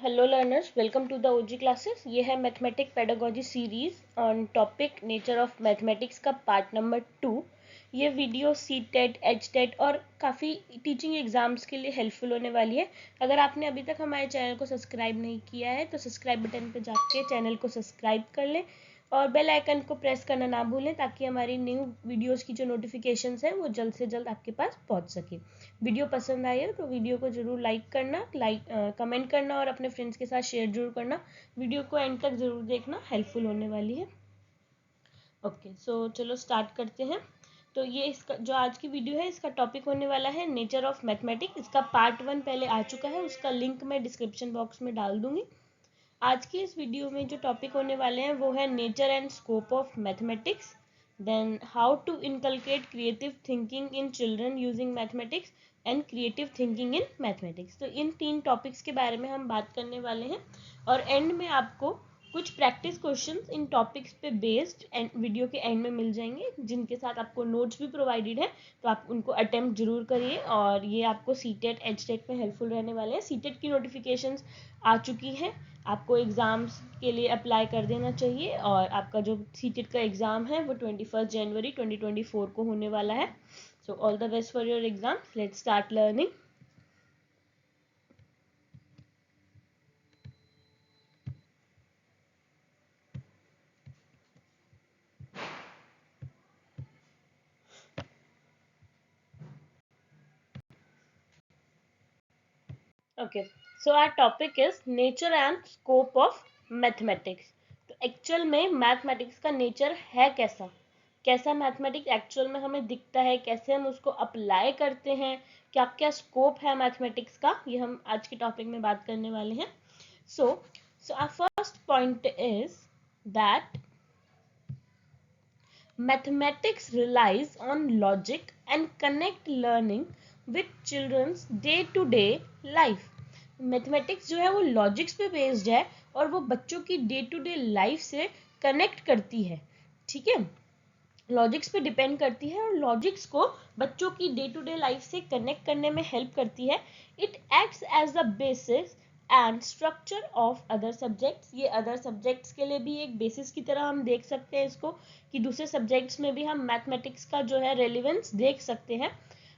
Hello learners, welcome to the OG classes. ये है mathematic pedagogy series on topic nature of mathematics का part number 2। ये video CTET, HTET और काफ़ी teaching exams के लिए हेल्पफुल होने वाली है। अगर आपने अभी तक हमारे चैनल को सब्सक्राइब नहीं किया है तो सब्सक्राइब बटन पर जाके चैनल को सब्सक्राइब कर लें और बेल आइकन को प्रेस करना ना भूलें ताकि हमारी न्यू वीडियोस की जो नोटिफिकेशंस है वो जल्द से जल्द आपके पास पहुंच सके। वीडियो पसंद आई है तो वीडियो को जरूर लाइक करना, कमेंट करना और अपने फ्रेंड्स के साथ शेयर जरूर करना। वीडियो को एंड तक जरूर देखना, हेल्पफुल होने वाली है। ओके, सो चलो स्टार्ट करते हैं। तो ये इसका जो आज की वीडियो है इसका टॉपिक होने वाला है नेचर ऑफ मैथमेटिक्स। इसका पार्ट 1 पहले आ चुका है, उसका लिंक मैं डिस्क्रिप्शन बॉक्स में डाल दूंगी। आज की इस वीडियो में जो टॉपिक होने वाले हैं वो है nature and scope of mathematics, then how to inculcate creative thinking in children using mathematics and creative thinking in mathematics. तो इन 3 टॉपिक्स के बारे में हम बात करने वाले हैं और एंड में आपको कुछ प्रैक्टिस क्वेश्चंस इन टॉपिक्स पे बेस्ड एंड वीडियो के एंड में मिल जाएंगे, जिनके साथ आपको नोट्स भी प्रोवाइडेड है। तो आप उनको अटेम्प्ट जरूर करिए और ये आपको सी टेट, एच टेट में हेल्पफुल रहने वाले हैं। सी टेट की नोटिफिकेशंस आ चुकी हैं, आपको एग्ज़ाम्स के लिए अप्लाई कर देना चाहिए और आपका जो सीटेट का एग्ज़ाम है वो 21 जनवरी 2024 को होने वाला है। So all the best for your exam. Let's start learning. Okay, so our topic is nature and scope of mathematics. तो एक्चुअल में मैथमेटिक्स का नेचर है कैसा, कैसा मैथमेटिक्स एक्चुअल में हमें दिखता है, कैसे हम उसको अप्लाई करते हैं, क्या क्या स्कोप है मैथमेटिक्स का, ये हम आज के टॉपिक में बात करने वाले हैं। So our first point is that mathematics relies on logic and connect learning with children's day to day life. Mathematics जो है वो लॉजिक्स पे बेस्ड है और वो बच्चों की डे टू डे लाइफ से कनेक्ट करती है। ठीक है, लॉजिक्स पे डिपेंड करती है और लॉजिक्स को बच्चों की डे टू डे लाइफ से कनेक्ट करने में हेल्प करती है। It acts as the basis and structure of other subjects. ये अदर सब्जेक्ट्स के लिए भी एक बेसिस की तरह हम देख सकते हैं इसको, कि दूसरे सब्जेक्ट्स में भी हम मैथमेटिक्स का जो है रेलिवेंस देख सकते हैं।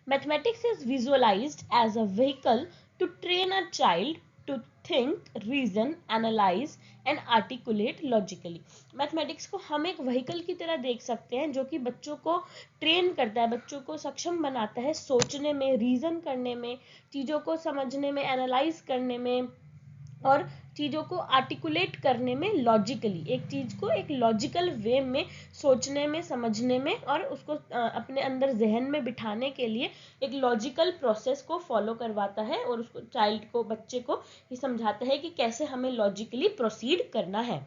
Mathematics is visualised as a vehicle to train a child to think, reason, analyse and articulate logically. Mathematics को हम एक व्हीकल की तरह देख सकते हैं जो कि बच्चों को ट्रेन करता है, बच्चों को सक्षम बनाता है सोचने में, रीजन करने में, चीज़ों को समझने में, एनालाइज करने में और चीज़ों को आर्टिकुलेट करने में, लॉजिकली एक चीज़ को एक लॉजिकल वे में सोचने में, समझने में और उसको अपने अंदर जहन में बिठाने के लिए एक लॉजिकल प्रोसेस को फॉलो करवाता है और उसको चाइल्ड को, बच्चे को ये समझाता है कि कैसे हमें लॉजिकली प्रोसीड करना है।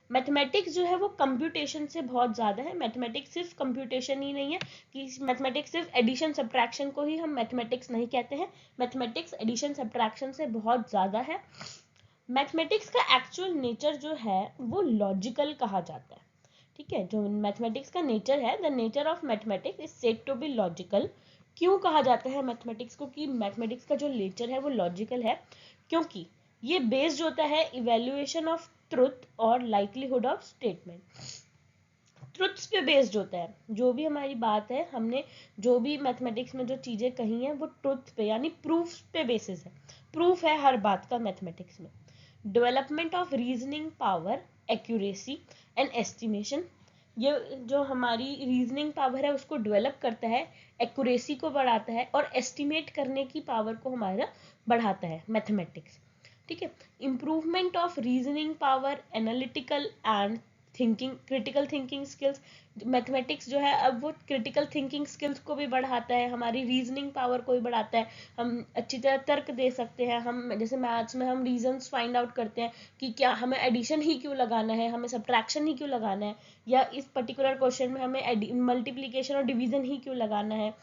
मैथमेटिक्स जो है वो कंप्यूटेशन से बहुत ज़्यादा है। मैथमेटिक्स सिर्फ कंप्यूटेशन ही नहीं है कि मैथमेटिक्स सिर्फ एडिशन सब्ट्रैक्शन को ही हम मैथमेटिक्स नहीं कहते हैं। मैथमेटिक्स एडिशन सब्ट्रैक्शन से बहुत ज़्यादा है। मैथमेटिक्स का एक्चुअल नेचर जो है वो लॉजिकल कहा जाता है। ठीक है, जो मैथमेटिक्स का नेचर है, the nature of mathematics is said to be logical. क्यों कहा जाता है मैथमेटिक्स को कि मैथमेटिक्स का जो नेचर है वो लॉजिकल है? क्योंकि ये बेस्ड होता है इवेल्युएशन ऑफ ट्रुथ और लाइकलीहुड ऑफ स्टेटमेंट। ट्रुथ्स पे बेस्ड होता है, जो भी हमारी बात है, हमने जो भी मैथमेटिक्स में जो चीज़ें कही हैं वो ट्रुथ पे यानी प्रूफ पे बेसिस है। प्रूफ है हर बात का मैथमेटिक्स में। Development of reasoning power, accuracy and estimation. ये जो हमारी रीजनिंग पावर है उसको डेवलप करता है, एक्यूरेसी को बढ़ाता है और एस्टिमेट करने की पावर को हमारा बढ़ाता है मैथमेटिक्स। ठीक है, improvement of reasoning power, analytical and thinking, critical thinking skills. Mathematics जो है अब वो क्रिटिकल थिंकिंग स्किल्स को भी बढ़ाता है, हमारी रीजनिंग पावर को भी बढ़ाता है। हम अच्छी तरह तर्क दे सकते हैं। हम जैसे मैथ्स में हम रीजंस फाइंड आउट करते हैं कि क्या हमें एडिशन ही क्यों लगाना है, हमें सब्ट्रैक्शन ही क्यों लगाना है, या इस पर्टिकुलर क्वेश्चन में हमें मल्टीप्लीकेशन और डिवीजन ही क्यों लगाना है।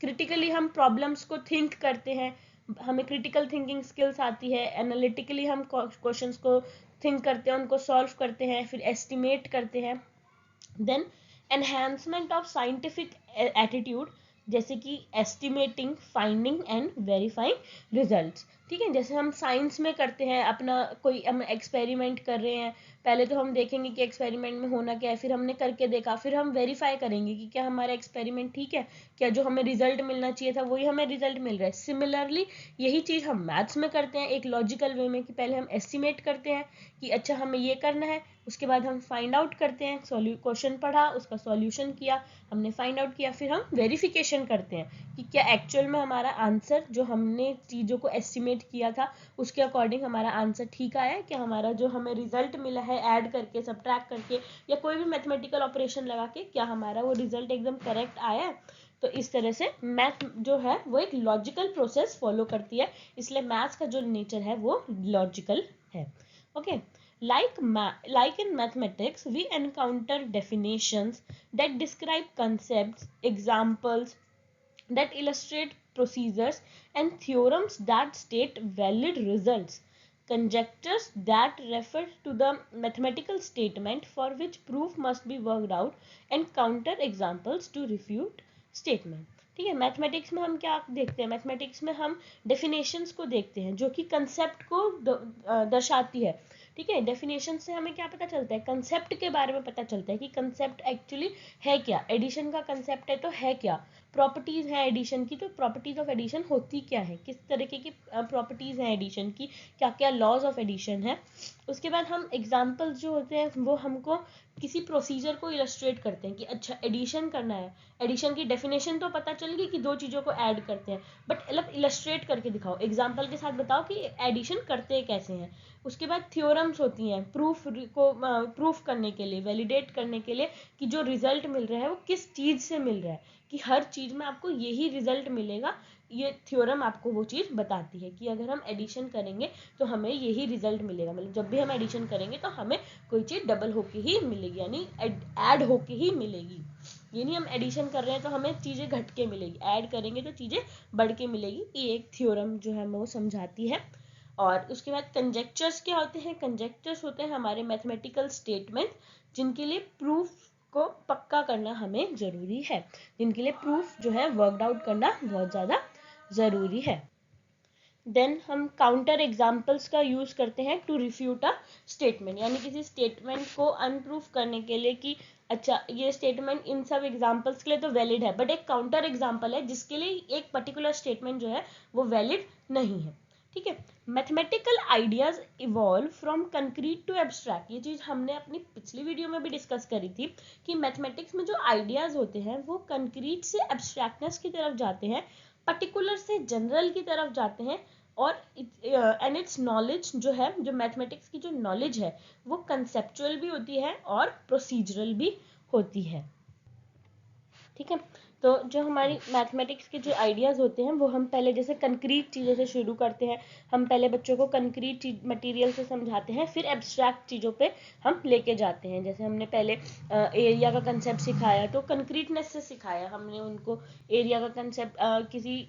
क्रिटिकली हम प्रॉब्लम्स को थिंक करते हैं, हमें क्रिटिकल थिंकिंग स्किल्स आती है। एनालिटिकली हम क्वेश्चंस को थिंक करते हैं, उनको सॉल्व करते हैं, फिर एस्टिमेट करते हैं। Then enhancement of scientific attitude, जैसे कि estimating, finding and verifying results. ठीक है, जैसे हम साइंस में करते हैं अपना कोई हम एक्सपेरिमेंट कर रहे हैं, पहले तो हम देखेंगे कि एक्सपेरिमेंट में होना क्या है, फिर हमने करके देखा, फिर हम वेरीफाई करेंगे कि क्या हमारा एक्सपेरिमेंट ठीक है, क्या जो हमें रिजल्ट मिलना चाहिए था वही हमें रिजल्ट मिल रहा है। सिमिलरली यही चीज़ हम मैथ्स में करते हैं एक लॉजिकल वे में, कि पहले हम एस्टिमेट करते हैं कि अच्छा हमें ये करना है, उसके बाद हम फाइंड आउट करते हैं, क्वेश्चन पढ़ा, उसका सॉल्यूशन किया, हमने फाइंड आउट किया, फिर हम वेरिफिकेशन करते हैं कि क्या एक्चुअल में हमारा आंसर जो हमने चीज़ों को एस्टिमेट किया था उसके अकॉर्डिंग हमारा आंसर ठीक आया है, क्या हमारा जो हमें रिजल्ट मिला है ऐड करके सब्ट्रैक्ट करके या कोई भी मैथमेटिकल ऑपरेशन लगा के क्या हमारा वो रिजल्ट एकदम करेक्ट आया है। तो इस तरह से मैथ जो है वो एक लॉजिकल प्रोसेस फॉलो करती है, इसलिए मैथ्स का जो नेचर है वो लॉजिकल है। Okay, like in mathematics we encounter definitions that describe concepts, examples that illustrate procedures, and theorems that state valid results, conjectures that refer to the mathematical statement for which proof must be worked out, and counter examples to refute statement। ठीक है, mathematics में हम क्या देखते हैं, mathematics में हम definitions को देखते हैं जो कि कंसेप्ट को दर्शाती है। ठीक है, डेफिनेशन से हमें क्या पता चलता है, कंसेप्ट के बारे में पता चलता है कि कंसेप्ट एक्चुअली है क्या, एडिशन का कंसेप्ट है तो है क्या, प्रॉपर्टीज है एडिशन की तो प्रॉपर्टीज ऑफ एडिशन होती क्या है, किस तरीके की प्रॉपर्टीज हैं एडिशन की, क्या क्या लॉज ऑफ एडिशन है। उसके बाद हम एग्जाम्पल्स जो होते हैं वो हमको किसी प्रोसीजर को इलस्ट्रेट करते हैं कि अच्छा एडिशन करना है, एडिशन की डेफिनेशन तो पता चल गई कि दो चीज़ों को ऐड करते हैं, बट मतलब इलस्ट्रेट करके दिखाओ, एग्जाम्पल के साथ बताओ कि एडिशन करते कैसे हैं। उसके बाद थ्योरम्स होती हैं प्रूफ को प्रूफ करने के लिए, वैलिडेट करने के लिए कि जो रिजल्ट मिल रहा है वो किस चीज़ से मिल रहा है, कि हर चीज़ में आपको यही रिजल्ट मिलेगा, ये थ्योरम आपको वो चीज़ बताती है कि अगर हम एडिशन करेंगे तो हमें यही रिजल्ट मिलेगा, मतलब जब भी हम एडिशन करेंगे तो हमें कोई चीज़ डबल होके ही मिलेगी, यानी ऐड होके ही मिलेगी, ये नहीं हम एडिशन कर रहे हैं तो हमें चीज़ें घट के मिलेगी, ऐड करेंगे तो चीज़ें बढ़ के मिलेगी, ये एक थ्योरम जो है वो समझाती है। और उसके बाद कंजेक्चर्स क्या होते हैं, कंजेक्चर्स होते हैं हमारे मैथमेटिकल स्टेटमेंट जिनके लिए प्रूफ को पक्का करना हमें ज़रूरी है, जिनके लिए प्रूफ जो है वर्कड आउट करना बहुत ज़्यादा ज़रूरी है। देन हम काउंटर एग्जाम्पल्स का यूज़ करते हैं टू रिफ्यूट अ स्टेटमेंट, यानी किसी स्टेटमेंट को अनप्रूफ करने के लिए कि अच्छा ये स्टेटमेंट इन सब एग्जाम्पल्स के लिए तो वैलिड है, बट एक काउंटर एग्जाम्पल है जिसके लिए एक पर्टिकुलर स्टेटमेंट जो है वो वैलिड नहीं है। ठीक है, mathematical ideas evolve from concrete to abstract, ये चीज़ हमने अपनी पिछली वीडियो में भी डिस्कस करी थी कि मैथमेटिक्स में जो आइडियाज होते हैं वो कंक्रीट से एब्स्ट्रैक्टनेस की तरफ जाते हैं, पर्टिकुलर से जनरल की तरफ जाते हैं, और एंड इट्स नॉलेज जो है, जो मैथमेटिक्स की जो नॉलेज है वो कंसेप्चुअल भी होती है और प्रोसीजरल भी होती है। ठीक है, तो जो हमारी मैथमेटिक्स के जो आइडियाज़ होते हैं वो हम पहले जैसे कंक्रीट चीज़ों से शुरू करते हैं, हम पहले बच्चों को कंक्रीट मटेरियल से समझाते हैं, फिर एब्स्ट्रैक्ट चीज़ों पे हम लेके जाते हैं। जैसे हमने पहले एरिया का कंसेप्ट सिखाया तो कंक्रीटनेस से सिखाया हमने उनको, एरिया का कंसेप्ट किसी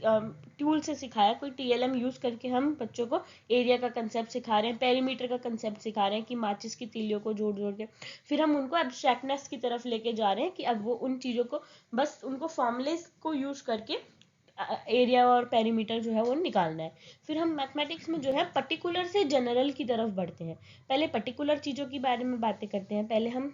टूल से सिखाया, कोई TLM यूज़ करके हम बच्चों को एरिया का कंसेप्ट सिखा रहे हैं, पेरीमीटर का कंसेप्ट सिखा रहे हैं कि माचिस की तीलियों को जोड़ जोड़ के, फिर हम उनको एब्स्ट्रैक्टनेस की तरफ लेके जा रहे हैं कि अब वो उन चीज़ों को बस उनको फॉर्मूलेस को यूज़ करके एरिया और पेरीमीटर जो है वो निकालना है। फिर हम मैथमेटिक्स में जो है पर्टिकुलर से जनरल की तरफ बढ़ते हैं, पहले पर्टिकुलर चीज़ों के बारे में बातें करते हैं, पहले हम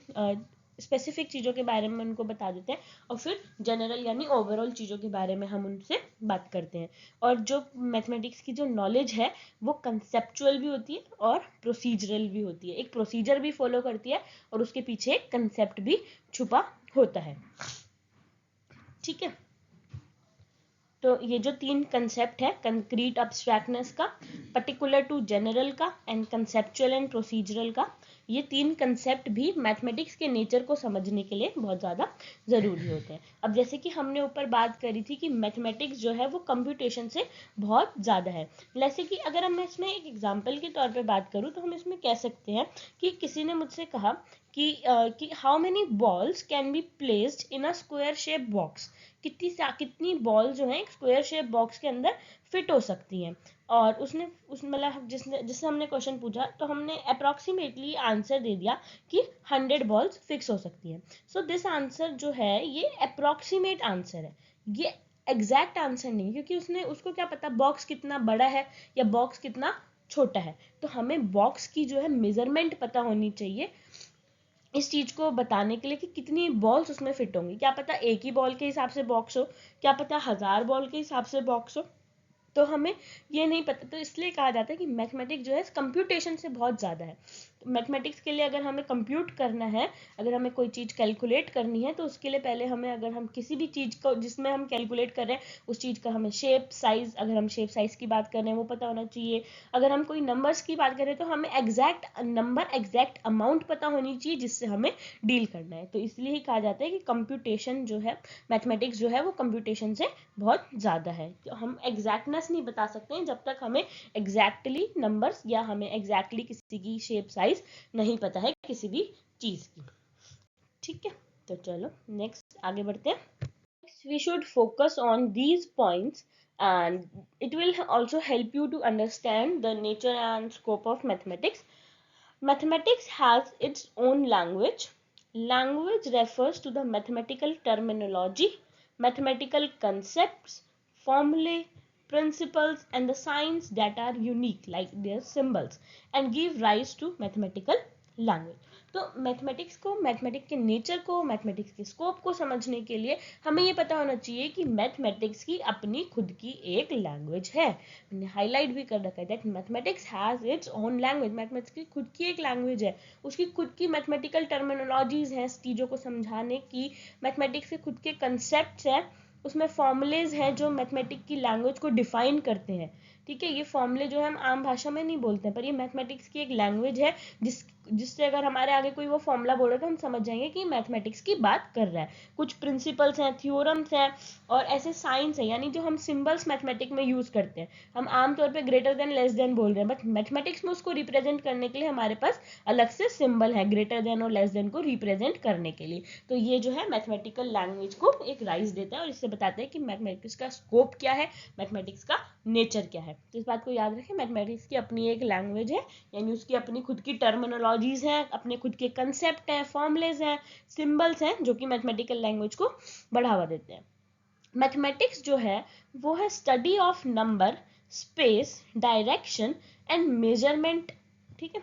स्पेसिफिक चीज़ों के बारे में उनको बता देते हैं और फिर जनरल यानी ओवरऑल चीज़ों के बारे में हम उनसे बात करते हैं। और जो मैथमेटिक्स की जो नॉलेज है वो कंसेप्चुअल भी होती है और प्रोसीजरल भी होती है, एक प्रोसीजर भी फॉलो करती है और उसके पीछे एक कंसेप्ट भी छुपा होता है। ठीक है, तो ये जो तीन कंसेप्ट है, कंक्रीट अब्स्ट्रैक्टनेस का, पर्टिकुलर टू जनरल का, एंड कंसेप्चुअल एंड प्रोसीजरल का, ये तीन कंसेप्ट भी मैथमेटिक्स के नेचर को समझने के लिए बहुत ज़्यादा ज़रूरी होते हैं। अब जैसे कि हमने ऊपर बात करी थी कि मैथमेटिक्स जो है वो कंप्यूटेशन से बहुत ज़्यादा है, जैसे कि अगर मैं इसमें एक एग्जाम्पल के तौर पे बात करूँ तो हम इसमें कह सकते हैं कि किसी ने मुझसे कहा कि how many balls can be placed in a square shape box, कितनी बॉल जो है एक स्क्वायर शेप बॉक्स के अंदर फिट हो सकती हैं। और उसने मतलब जिससे हमने क्वेश्चन पूछा तो हमने अप्रॉक्सीमेटली आंसर दे दिया कि 100 बॉल्स फिक्स हो सकती हैं। सो दिस आंसर जो है ये अप्रॉक्सीमेट आंसर है, ये एग्जैक्ट आंसर नहीं, क्योंकि उसको क्या पता बॉक्स कितना बड़ा है या बॉक्स कितना छोटा है। तो हमें बॉक्स की जो है मेजरमेंट पता होनी चाहिए इस चीज को बताने के लिए कि कितनी बॉल्स उसमें फिट होंगी। क्या पता एक ही बॉल के हिसाब से बॉक्स हो, क्या पता 1000 बॉल के हिसाब से बॉक्स हो, तो हमें ये नहीं पता। तो इसलिए कहा जाता है कि मैथमेटिक्स जो है कंप्यूटेशन से बहुत ज़्यादा है। तो मैथमेटिक्स के लिए अगर हमें कंप्यूट करना है, अगर हमें कोई चीज़ कैलकुलेट करनी है, तो उसके लिए पहले हमें, अगर हम किसी भी चीज़ को जिसमें हम कैलकुलेट कर रहे हैं उस चीज़ का हमें शेप साइज, अगर हम शेप साइज की बात कर रहे हैं वो पता होना चाहिए। अगर हम कोई नंबर्स की बात कर रहे हैं तो हमें एग्जैक्ट नंबर, एग्जैक्ट अमाउंट पता होनी चाहिए जिससे हमें डील करना है। तो इसलिए ही कहा जाता है कि कंप्यूटेशन जो है, मैथमेटिक्स जो है वो कंप्यूटेशन से बहुत ज़्यादा है। तो हम एग्जैक्टनेस नहीं बता सकते हैं जब तक हमें एग्जैक्टली नंबर्स या हमें एग्जैक्टली किसी की शेप साइज नहीं पता है किसी भी चीज़ की। ठीक है, तो चलो नेक्स्ट आगे बढ़ते हैं। We should focus on these points and it will also help you to understand the nature and scope of mathematics. Mathematics has its own language. Language refers to the mathematical terminology, mathematical concepts, formulae, principles, and the signs that are unique, like their symbols, and give rise to mathematical language. तो mathematics को, mathematics के nature को, mathematics के scope को समझने के लिए हमें ये पता होना चाहिए कि मैथमेटिक्स की अपनी खुद की एक लैंग्वेज है। मैंने हाईलाइट भी कर रखा है that mathematics has its own language. Mathematics की खुद की एक लैंग्वेज है, उसकी खुद की मैथमेटिकल टर्मिनोलॉजीज हैं चीज़ों को समझाने की, मैथमेटिक्स के खुद के कंसेप्ट हैं, उसमें फॉर्मूलेज हैं जो मैथमेटिक्स की लैंग्वेज को डिफाइन करते हैं। ठीक है, ये फॉर्मूले जो है हम आम भाषा में नहीं बोलते हैं, पर ये मैथमेटिक्स की एक लैंग्वेज है जिससे अगर हमारे आगे कोई वो फॉर्मूला बोल रहा है तो हम समझ जाएंगे कि मैथमेटिक्स की बात कर रहा है। कुछ प्रिंसिपल्स हैं, थ्योरम्स हैं और ऐसे साइंस हैं, यानी जो हम सिंबल्स मैथमेटिक्स में यूज करते हैं। हम आमतौर पे ग्रेटर देन लेस देन बोल रहे हैं, बट मैथमेटिक्स में उसको रिप्रेजेंट करने के लिए हमारे पास अलग से सिंबल है ग्रेटर देन और लेस देन को रिप्रेजेंट करने के लिए। तो ये जो है मैथमेटिकल लैंग्वेज को एक राइज देता है और इससे बताता है कि मैथमेटिक्स का स्कोप क्या है, मैथमेटिक्स का नेचर क्या है। तो इस बात को याद रखें, मैथमेटिक्स की अपनी एक लैंग्वेज है, यानी उसकी अपनी खुद की टर्मिनोलॉजीज हैं, अपने खुद के कंसेप्ट हैं, फॉर्मूलेज हैं, सिंबल्स हैं जो कि मैथमेटिकल लैंग्वेज को बढ़ावा देते हैं। मैथमेटिक्स जो है वो है study of number, space, direction and measurement. ठीक है,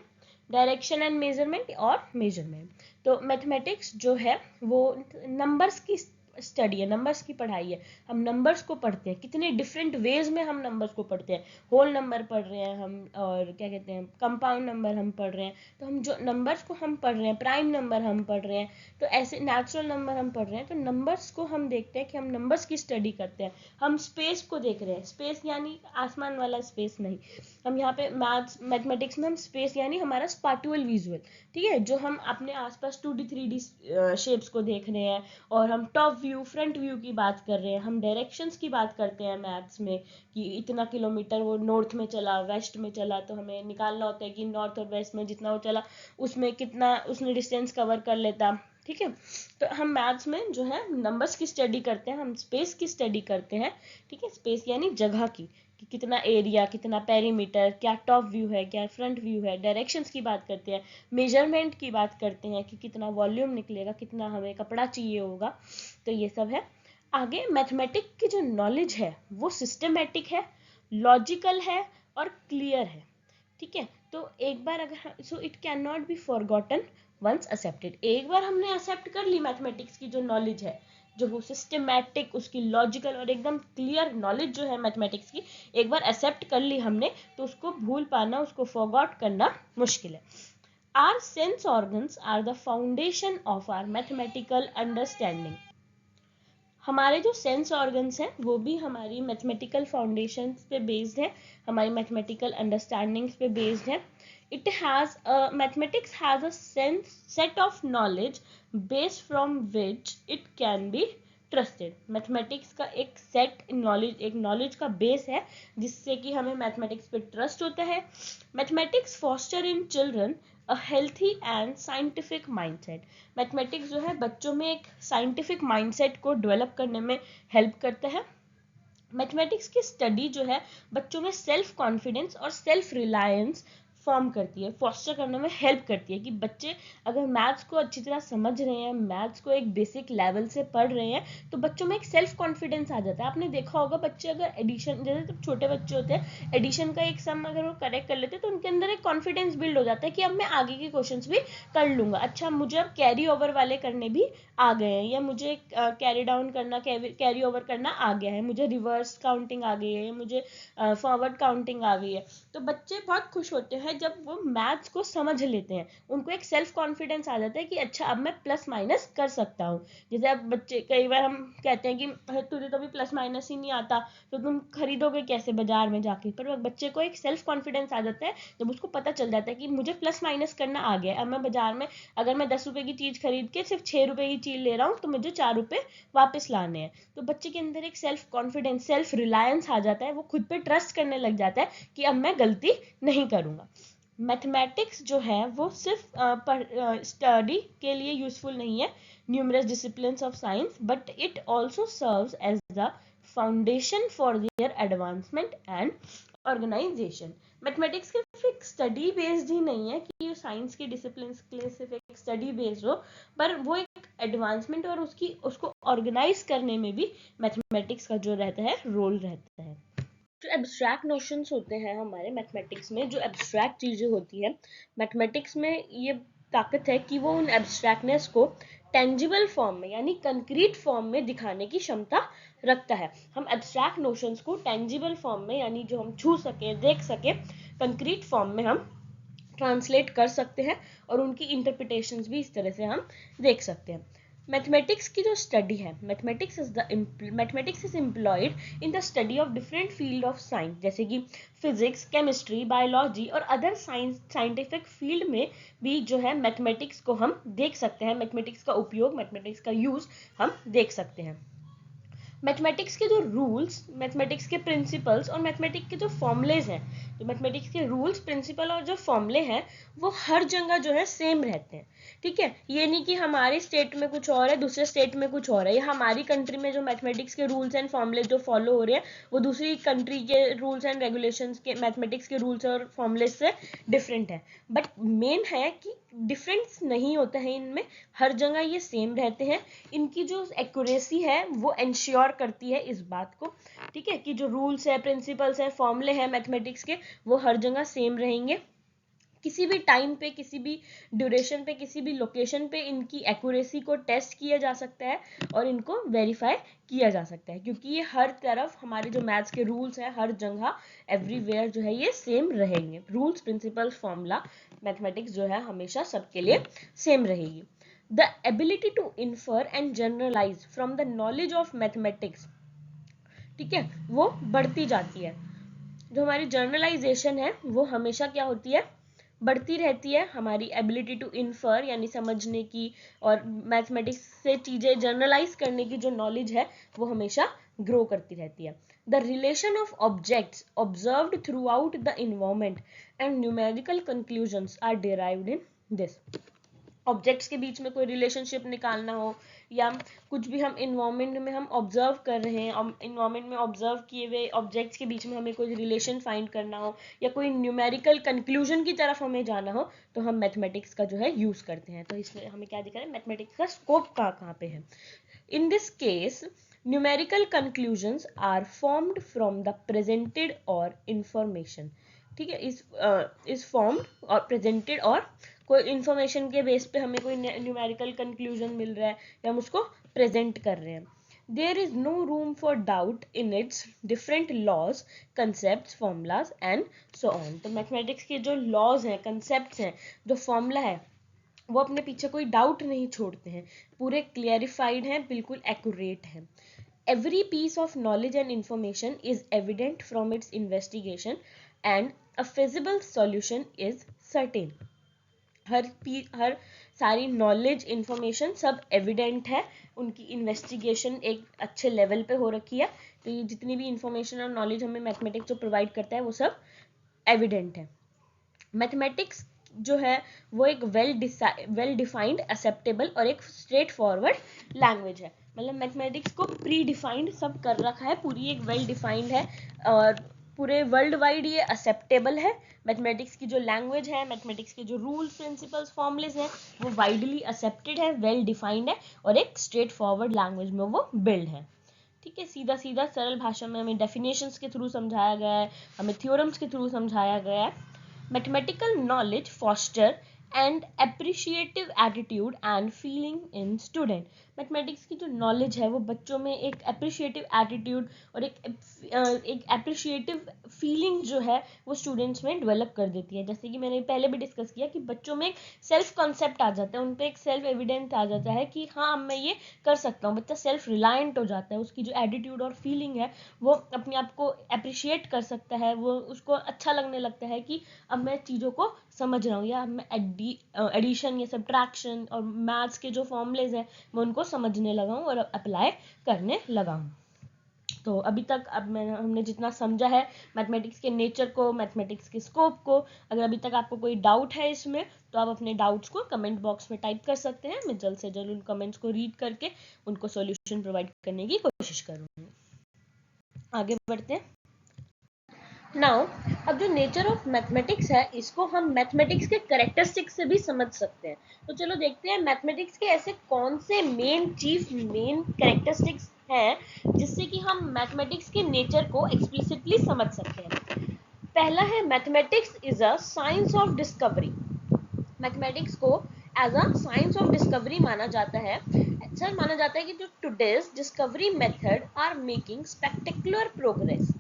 डायरेक्शन एंड मेजरमेंट और मेजरमेंट। तो मैथमेटिक्स जो है वो नंबर्स की स्टडी है, नंबर्स की पढ़ाई है। हम नंबर्स को पढ़ते हैं, कितने डिफरेंट वेज में हम नंबर्स को पढ़ते हैं। होल नंबर पढ़ रहे हैं हम, और क्या कहते हैं कंपाउंड नंबर हम पढ़ रहे हैं। तो हम जो नंबर्स को हम पढ़ रहे हैं, प्राइम नंबर हम पढ़ रहे हैं, तो ऐसे नेचुरल नंबर हम पढ़ रहे हैं। तो नंबर्स को हम देखते हैं कि हम नंबर्स की स्टडी करते हैं। हम स्पेस को देख रहे हैं, स्पेस यानी आसमान वाला स्पेस नहीं, हम यहाँ पे मैथमेटिक्स में हम स्पेस यानी हमारा स्पाटियल विजुअल, ठीक है, जो हम अपने आसपास 2D 3D शेप्स को देख रहे हैं। और हम टॉप व्यू, फ्रंट व्यू की बात कर रहे हैं। हम डायरेक्शंस की बात करते हैं मैथ्स में कि इतना किलोमीटर वो नॉर्थ में चला, वेस्ट में चला, तो हमें निकालना होता है कि नॉर्थ और वेस्ट में जितना वो चला उसमें कितना उसने डिस्टेंस कवर कर लेता। ठीक है, तो हम मैथ्स में जो है नंबर्स की स्टडी करते हैं, हम स्पेस की स्टडी करते हैं। ठीक है, स्पेस यानी जगह की, कि कितना एरिया, कितना पेरीमीटर, क्या टॉप व्यू है, क्या फ्रंट व्यू है। डायरेक्शंस की बात करते हैं, मेजरमेंट की बात करते हैं कि कितना वॉल्यूम निकलेगा, कितना हमें कपड़ा चाहिए होगा। तो ये सब है। आगे मैथमेटिक्स की जो नॉलेज है वो सिस्टमेटिक है, लॉजिकल है और क्लियर है। ठीक है, तो एक बार अगर so it can not be forgotten once accepted. एक बार हमने एक्सेप्ट कर ली मैथमेटिक्स की जो नॉलेज है, जो वो सिस्टमैटिक, उसकी लॉजिकल और एकदम क्लियर नॉलेज जो है मैथमेटिक्स की, एक बार एक्सेप्ट कर ली हमने, तो उसको भूल पाना, उसको फॉरगॉट करना मुश्किल है। Our sense organs are the foundation of our mathematical understanding. हमारे जो सेंस ऑर्गन्स हैं वो भी हमारी मैथमेटिकल फाउंडेशंस पे बेस्ड है, हमारी मैथमेटिकल अंडरस्टैंडिंग्स पे बेस्ड है। It has mathematics has a set of knowledge based from which it can be trusted. Mathematics का एक सेट नॉलेज, एक नॉलेज का बेस है जिससे कि हमें मैथमेटिक्स पे ट्रस्ट होता है। Mathematics foster in children a healthy and scientific mindset. Mathematics जो है बच्चों में एक साइंटिफिक माइंडसेट को डेवलप करने में हेल्प करता है। मैथमेटिक्स की स्टडी जो है बच्चों में सेल्फ कॉन्फिडेंस और सेल्फ रिलायंस फॉर्म करती है, फॉस्टर करने में हेल्प करती है कि बच्चे अगर मैथ्स को अच्छी तरह समझ रहे हैं, मैथ्स को एक बेसिक लेवल से पढ़ रहे हैं, तो बच्चों में एक सेल्फ कॉन्फिडेंस आ जाता है। आपने देखा होगा बच्चे अगर एडिशन, जैसे जब छोटे बच्चे होते हैं, एडिशन का एक सम अगर वो करेक्ट कर लेते हैं तो उनके अंदर एक कॉन्फिडेंस बिल्ड हो जाता है कि अब मैं आगे के क्वेश्चन भी कर लूंगा, अच्छा मुझे अब कैरी ओवर वाले करने भी आ गए हैं, या मुझे कैरी डाउन करना, कैरी ओवर करना आ गया है, मुझे रिवर्स काउंटिंग आ गई है, मुझे फॉरवर्ड काउंटिंग आ गई है। तो बच्चे बहुत खुश होते हैं जब वो मैथ्स को समझ लेते हैं, उनको एक सेल्फ कॉन्फिडेंस आ जाता है कि अच्छा अब मैं प्लस माइनस कर सकता हूँ। जैसे अब बच्चे, कई बार हम कहते हैं कि तुझे तो भी प्लस माइनस ही नहीं आता, तो तुम खरीदोगे कैसे बाजार में जाके, पर बच्चे को एक सेल्फ कॉन्फिडेंस आ जाता है जब उसको पता चल जाता है कि मुझे प्लस माइनस करना आ गया। अब मैं बाजार में अगर मैं 10 रुपए की चीज खरीद के सिर्फ 6 रुपए की चीज ले रहा हूँ, तो मुझे 4 रुपए वापस लाने हैं। तो बच्चे के अंदर एक सेल्फ कॉन्फिडेंस, सेल्फ रिलायंस आ जाता है, वो खुद पे ट्रस्ट करने लग जाता है कि अब मैं गलती नहीं करूंगा। मैथमेटिक्स जो है वो सिर्फ स्टडी के लिए यूजफुल नहीं है, numerous disciplines of science, but it also serves as the foundation for their advancement and organisation. Mathematics सिर्फ एक स्टडी बेस्ड ही नहीं है कि साइंस की डिसिप्लिन के लिए सिर्फ एक स्टडी बेस्ड हो, पर वो एक एडवांसमेंट और उसको ऑर्गेनाइज करने में भी मैथमेटिक्स का जो रहता है रोल रहता है। जो एब्स्ट्रैक्ट नोशंस होते हैं हमारे मैथमेटिक्स में, जो एब्स्ट्रैक्ट चीज़ें होती हैं मैथमेटिक्स में, ये ताकत है कि वो उन एब्स्ट्रैक्टनेस को टेंजिबल फॉर्म में यानी कंक्रीट फॉर्म में दिखाने की क्षमता रखता है। हम एब्स्ट्रैक्ट नोशंस को टेंजिबल फॉर्म में, यानी जो हम छू सके, देख सके, कंक्रीट फॉर्म में हम ट्रांसलेट कर सकते हैं और उनकी इंटरप्रिटेशंस भी इस तरह से हम देख सकते हैं। मैथमेटिक्स की जो स्टडी है, mathematics is employed in the study of different field of science, जैसे कि फिजिक्स, केमिस्ट्री, बायोलॉजी और अदर साइंटिफिक फील्ड में भी जो है मैथमेटिक्स को हम देख सकते हैं, मैथमेटिक्स का उपयोग, मैथमेटिक्स का यूज हम देख सकते हैं। मैथमेटिक्स के जो रूल्स, मैथमेटिक्स के प्रिंसिपल्स और मैथमेटिक्स के जो फॉर्मूलेज हैं, तो मैथमेटिक्स के रूल्स, प्रिंसिपल और जो फॉर्मूले हैं वो हर जगह जो है सेम रहते हैं। ठीक है, ये नहीं कि हमारे स्टेट में कुछ और है, दूसरे स्टेट में कुछ और है, या हमारी कंट्री में जो मैथमेटिक्स के रूल्स एंड फॉर्मूले जो फॉलो हो रहे हैं वो दूसरी कंट्री के रूल्स एंड रेगुलेशंस के मैथमेटिक्स के रूल्स और फॉर्मूले से डिफरेंट है। बट मेन है कि डिफरेंस नहीं होता है इनमें, हर जगह ये सेम रहते हैं। इनकी जो एक्यूरेसी है वो इंश्योर करती है इस बात को, ठीक है, कि जो रूल्स है, प्रिंसिपल्स है, फॉर्मूले हैं मैथमेटिक्स के, वो हर जगह सेम रहेंगे। किसी भी टाइम पे, किसी भी ड्यूरेशन पे, किसी भी लोकेशन पे इनकी एक्यूरेसी को टेस्ट किया जा सकता है और इनको वेरीफाई किया जा सकता है, क्योंकि ये हर तरफ हमारे जो मैथ्स के रूल्स हैं हर जगह एवरीवेयर जो है ये सेम रहेंगे। रूल्स, प्रिंसिपल्स, फॉर्मूला, मैथमेटिक्स जो है हमेशा सबके लिए सेम रहेगी। The ability to infer and generalise from the knowledge of mathematics, ठीक है, वो बढ़ती जाती है। जो हमारी जर्नलाइजेशन है वो हमेशा क्या होती है, बढ़ती रहती है। हमारी एबिलिटी टू इन्फर यानी समझने की और मैथमेटिक्स से चीजें जर्नलाइज करने की जो नॉलेज है वो हमेशा ग्रो करती रहती है। The relation of objects observed throughout the environment and numerical conclusions are derived in this. Objects के बीच में कोई रिलेशनशिप निकालना हो, या कुछ भी हम इन्वायरमेंट में हम ऑब्जर्व कर रहे हैं, इन्वायरमेंट में ऑब्जर्व किए हुए ऑब्जेक्ट्स के बीच में हमें कोई रिलेशन फाइंड करना हो, या कोई न्यूमेरिकल कंक्लूजन की तरफ हमें जाना हो, तो हम मैथमेटिक्स का जो है यूज करते हैं। तो इसमें हमें क्या दिख रहा है, मैथमेटिक्स का स्कोप कहाँ पे है। In this case numerical conclusions are formed from the presented और इंफॉर्मेशन, ठीक है, इस फॉर्म्ड और प्रेजेंटेड, और कोई इंफॉर्मेशन के बेस पे हमें कोई न्यूमेरिकल कंक्लूजन मिल रहा है या हम उसको प्रेजेंट कर रहे हैं। There is no room for doubt in its different laws, concept, formulas and so on. तो मैथमेटिक्स के जो लॉज हैं, कंसेप्ट हैं, जो फॉर्मूला है, वो अपने पीछे कोई डाउट नहीं छोड़ते हैं, पूरे क्लियरिफाइड हैं, बिल्कुल एक्यूरेट हैं। Every piece of knowledge and information is evident from its investigation and a feasible solution is certain. हर सारी नॉलेज, इंफॉर्मेशन सब एविडेंट है, उनकी इन्वेस्टिगेशन एक अच्छे लेवल पे हो रखी है। तो ये जितनी भी इंफॉर्मेशन और नॉलेज हमें मैथमेटिक्स जो प्रोवाइड करता है वो सब एविडेंट है। मैथमेटिक्स जो है वो एक वेल डिफाइंड, एक्सेप्टेबल और एक स्ट्रेट फॉरवर्ड लैंग्वेज है। मतलब मैथमेटिक्स को प्री डिफाइंड सब कर रखा है, पूरी एक वेल डिफाइंड है और पूरे वर्ल्ड वाइड ये एक्सेप्टेबल है। मैथमेटिक्स की जो लैंग्वेज है, मैथमेटिक्स के जो रूल्स प्रिंसिपल्स फॉर्मूलेज हैं वो वाइडली एक्सेप्टेड है, वेल डिफाइंड है और एक स्ट्रेट फॉरवर्ड लैंग्वेज में वो बिल्ड है। ठीक है, सीधा सीधा सरल भाषा में हमें डेफिनेशंस के थ्रू समझाया गया है, हमें थ्योरम्स के थ्रू समझाया गया है। Mathematical knowledge foster and appreciative attitude and feeling in student. Mathematics की जो नॉलेज है वो बच्चों में एक अप्रिशिएटिव एटीट्यूड और एक अप्रिशिएटिव फीलिंग जो है वो स्टूडेंट्स में डेवलप कर देती है। जैसे कि मैंने पहले भी डिस्कस किया कि बच्चों में एक सेल्फ कॉन्सेप्ट आ जाता है, उन पर एक सेल्फ एविडेंस आ जाता है कि हाँ मैं ये कर सकता हूँ। बच्चा सेल्फ रिलायंट हो जाता है, उसकी जो एटीट्यूड और फीलिंग है वो अपने आप को अप्रिशिएट कर सकता है, वो उसको अच्छा लगने लगता है कि अब मैं चीज़ों को समझ रहा हूँ, या मैं एडिशन या सब्ट्रैक्शन और मैथ्स के जो फॉर्मूलेज हैं मैं उनको समझने लगा हूँ और अप्लाई करने लगा हूँ। तो अभी तक हमने जितना समझा है मैथमेटिक्स के नेचर को, मैथमेटिक्स के स्कोप को, अगर अभी तक आपको कोई डाउट है इसमें तो आप अपने डाउट्स को कमेंट बॉक्स में टाइप कर सकते हैं। मैं जल्द से जल्द उन कमेंट्स को रीड करके उनको सॉल्यूशन प्रोवाइड करने की कोशिश करूँगी। आगे बढ़ते हैं। नाउ अब जो नेचर ऑफ मैथमेटिक्स है इसको हम मैथमेटिक्स के कैरेक्टरिस्टिक्स से भी समझ सकते हैं। तो चलो देखते हैं मैथमेटिक्स के ऐसे कौन से मेन कैरेक्टरिस्टिक्स हैं जिससे कि हम मैथमेटिक्स के नेचर को एक्सप्लिसिटली समझ सकते हैं। पहला है mathematics is a science of discovery. Mathematics को as a science of discovery माना जाता है। ऐसा माना जाता है कि जो today's discovery method are making spectacular progress.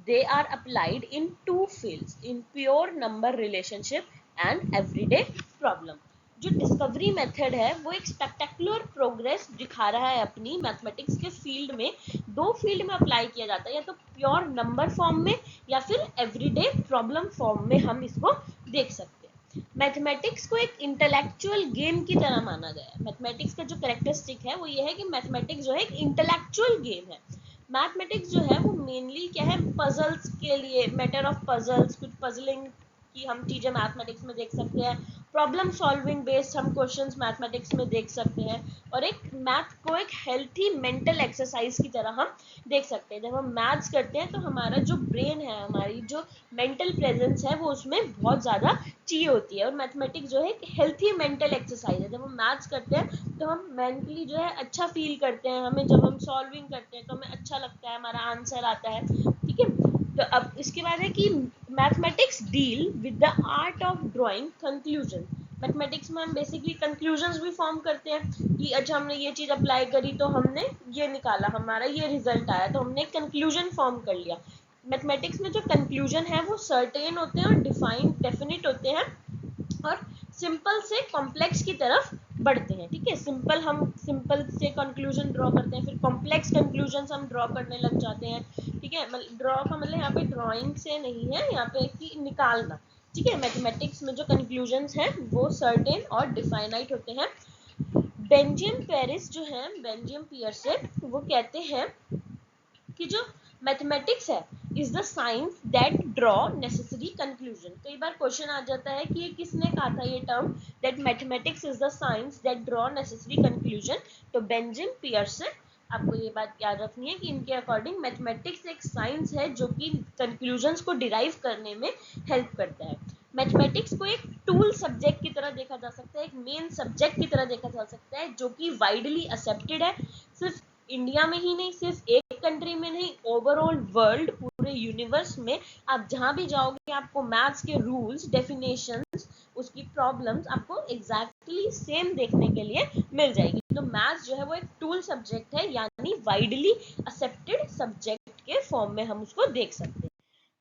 They are applied in two fields, in pure number relationship and everyday problem. जो डिस्कवरी मेथड है वो एक स्पेक्टेकुलर प्रोग्रेस दिखा रहा है अपनी मैथमेटिक्स के फील्ड में। दो फील्ड में अप्लाई किया जाता है, या तो प्योर नंबर फॉर्म में या फिर एवरीडे प्रॉब्लम फॉर्म में हम इसको देख सकते हैं। मैथमेटिक्स को एक इंटेलेक्चुअल गेम की तरह माना गया है। मैथमेटिक्स का जो कैरेक्टरिस्टिक है वो ये है कि मैथमेटिक्स जो है एक इंटेलेक्चुअल गेम है। मैथमेटिक्स जो है वो मेनली क्या है, पजल्स के लिए, मैटर ऑफ पजल्स, कुछ पजलिंग की हम चीज़ें मैथमेटिक्स में देख सकते हैं। प्रॉब्लम सॉल्विंग बेस्ड हम क्वेश्चंस मैथमेटिक्स में देख सकते हैं और एक मैथ को एक हेल्थी मेंटल एक्सरसाइज की तरह हम देख सकते हैं। जब हम मैथ्स करते हैं तो हमारा जो ब्रेन है, हमारी जो मेंटल प्रेजेंस है वो उसमें बहुत ज़्यादा चाहिए होती है। और मैथमेटिक्स जो है एक हेल्थी मेंटल एक्सरसाइज है। जब हम मैथ्स करते हैं तो हम मेंटली जो है अच्छा फील करते हैं, हमें जब हम सॉल्विंग करते हैं तो हमें अच्छा लगता है, हमारा आंसर आता है। ठीक है, तो अब इसके बाद है कि mathematics deal with the art of drawing conclusion. Mathematics में हम बेसिकली कंक्लूजन्स भी फॉर्म करते हैं कि अच्छा हमने ये चीज़ अप्लाई करी तो हमने ये निकाला, हमारा ये रिजल्ट आया, तो हमने कंक्लूजन फॉर्म कर लिया। मैथमेटिक्स में जो कंक्लूजन है वो सर्टेन होते हैं और डेफिनिट होते हैं और सिंपल से कॉम्प्लेक्स की तरफ बढ़ते हैं। ठीक है, सिंपल से कंक्लूजन ड्रॉ करते हैं, फिर कॉम्प्लेक्स कंक्लूजन हम ड्रॉ करने लग जाते हैं। ठीक है, ड्रॉ का मतलब यहाँ पे ड्रॉइंग से नहीं है, यहाँ पे कि निकालना। ठीक है, मैथमेटिक्स में जो कंक्लूजन्स हैं वो सर्टेन और डिफाइनाइट होते हैं। बेंजियम पियर्सन वो कहते हैं कि जो मैथमेटिक्स है is the science that draw necessary conclusion. कई बार क्वेश्चन आ जाता है कि ये किसने कहा था ये term, that mathematics is the science that draw necessary conclusion. तो बेंजामिन पियर्सन, आपको ये बात याद रखनी है कि इनके अकॉर्डिंग मैथमेटिक्स एक साइंस है जो कि कंक्लूजन्स को डिराइव करने में हेल्प करता है। मैथमेटिक्स को एक टूल सब्जेक्ट की तरह देखा जा सकता है, एक मेन सब्जेक्ट की तरह देखा जा सकता है जो कि वाइडली एक्सेप्टेड है। सिर्फ इंडिया में ही नहीं, सिर्फ एक कंट्री में नहीं, ओवरऑल वर्ल्ड, पूरे यूनिवर्स में आप जहां भी जाओगे आपको मैथ्स के रूल्स, डेफिनेशंस, उसकी प्रॉब्लम्स आपको एग्जैक्टली सेम देखने के लिए मिल जाएगी। तो मैथ्स जो है वो एक टूल सब्जेक्ट है, यानी वाइडली एक्सेप्टेड सब्जेक्ट के फॉर्म में हम उसको देख सकते हैं।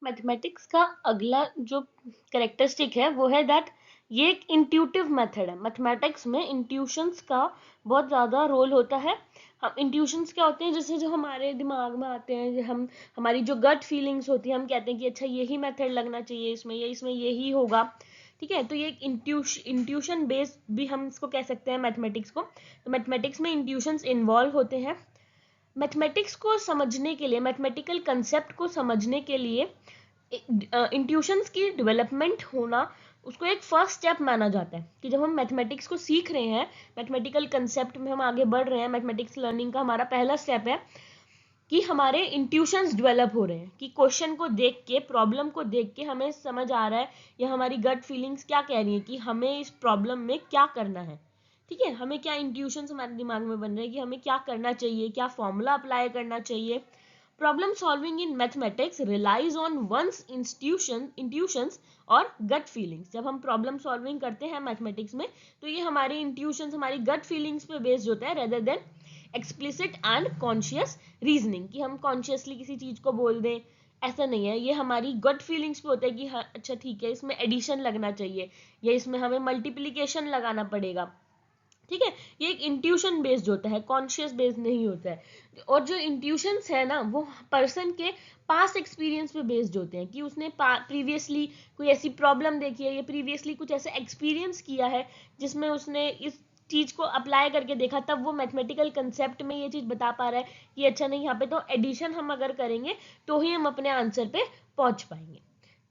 मैथमेटिक्स का अगला जो कैरेक्टरिस्टिक है वो है दैट ये एक इंट्यूटिव मेथड है। मैथमेटिक्स में इंट्यूशंस का बहुत ज़्यादा रोल होता है। हम इंट्यूशंस क्या होते हैं, जैसे जो हमारे दिमाग में आते हैं, हमारी जो गट फीलिंग्स होती है, हम कहते हैं कि अच्छा यही मेथड लगना चाहिए इसमें, या इसमें यही होगा। ठीक है, तो ये एक इंट्यूशन बेस्ड भी हम इसको कह सकते हैं मैथमेटिक्स को। तो मैथमेटिक्स में इंट्यूशंस इन्वॉल्व होते हैं। मैथमेटिक्स को समझने के लिए, मैथमेटिकल कंसेप्ट को समझने के लिए इंट्यूशंस की डेवलपमेंट होना उसको एक फर्स्ट स्टेप माना जाता है। कि जब हम मैथमेटिक्स को सीख रहे हैं, मैथमेटिकल कंसेप्ट में हम आगे बढ़ रहे हैं, मैथमेटिक्स लर्निंग का हमारा पहला स्टेप है कि हमारे इंट्यूशंस डेवलप हो रहे हैं, कि क्वेश्चन को देख के, प्रॉब्लम को देख के हमें समझ आ रहा है या हमारी गट फीलिंग्स क्या कह रही है कि हमें इस प्रॉब्लम में क्या करना है। ठीक है, हमें क्या इंट्यूशंस हमारे दिमाग में बन रहे हैं कि हमें क्या करना चाहिए, क्या फॉर्मूला अप्लाई करना चाहिए। Problem solving in mathematics relies on one's intuitions और गट फीलिंग्स। जब हम प्रॉब्लम सॉल्विंग करते हैं मैथमेटिक्स में तो ये हमारे इंट्यूशंस, हमारी गट फीलिंग्स पे बेस्ड होता है, rather than explicit and conscious reasoning, कि हम कॉन्शियसली किसी चीज को बोल दें, ऐसा नहीं है। ये हमारी गट फीलिंग्स पे होता है कि हाँ अच्छा ठीक है, इसमें एडिशन लगना चाहिए या इसमें हमें मल्टीप्लिकेशन लगाना पड़ेगा। ठीक है, ये एक इंट्यूशन बेस्ड होता है, कॉन्शियस बेस्ड नहीं होता है। और जो इंट्यूशंस है ना वो पर्सन के पास्ट एक्सपीरियंस पे बेस्ड होते हैं, कि उसने प्रीवियसली कोई ऐसी प्रॉब्लम देखी है या प्रीवियसली कुछ ऐसा एक्सपीरियंस किया है जिसमें उसने इस चीज को अप्लाई करके देखा, तब वो मैथमेटिकल कंसेप्ट में ये चीज बता पा रहा है कि अच्छा नहीं, यहाँ पे तो एडिशन हम अगर करेंगे तो ही हम अपने आंसर पे पहुंच पाएंगे।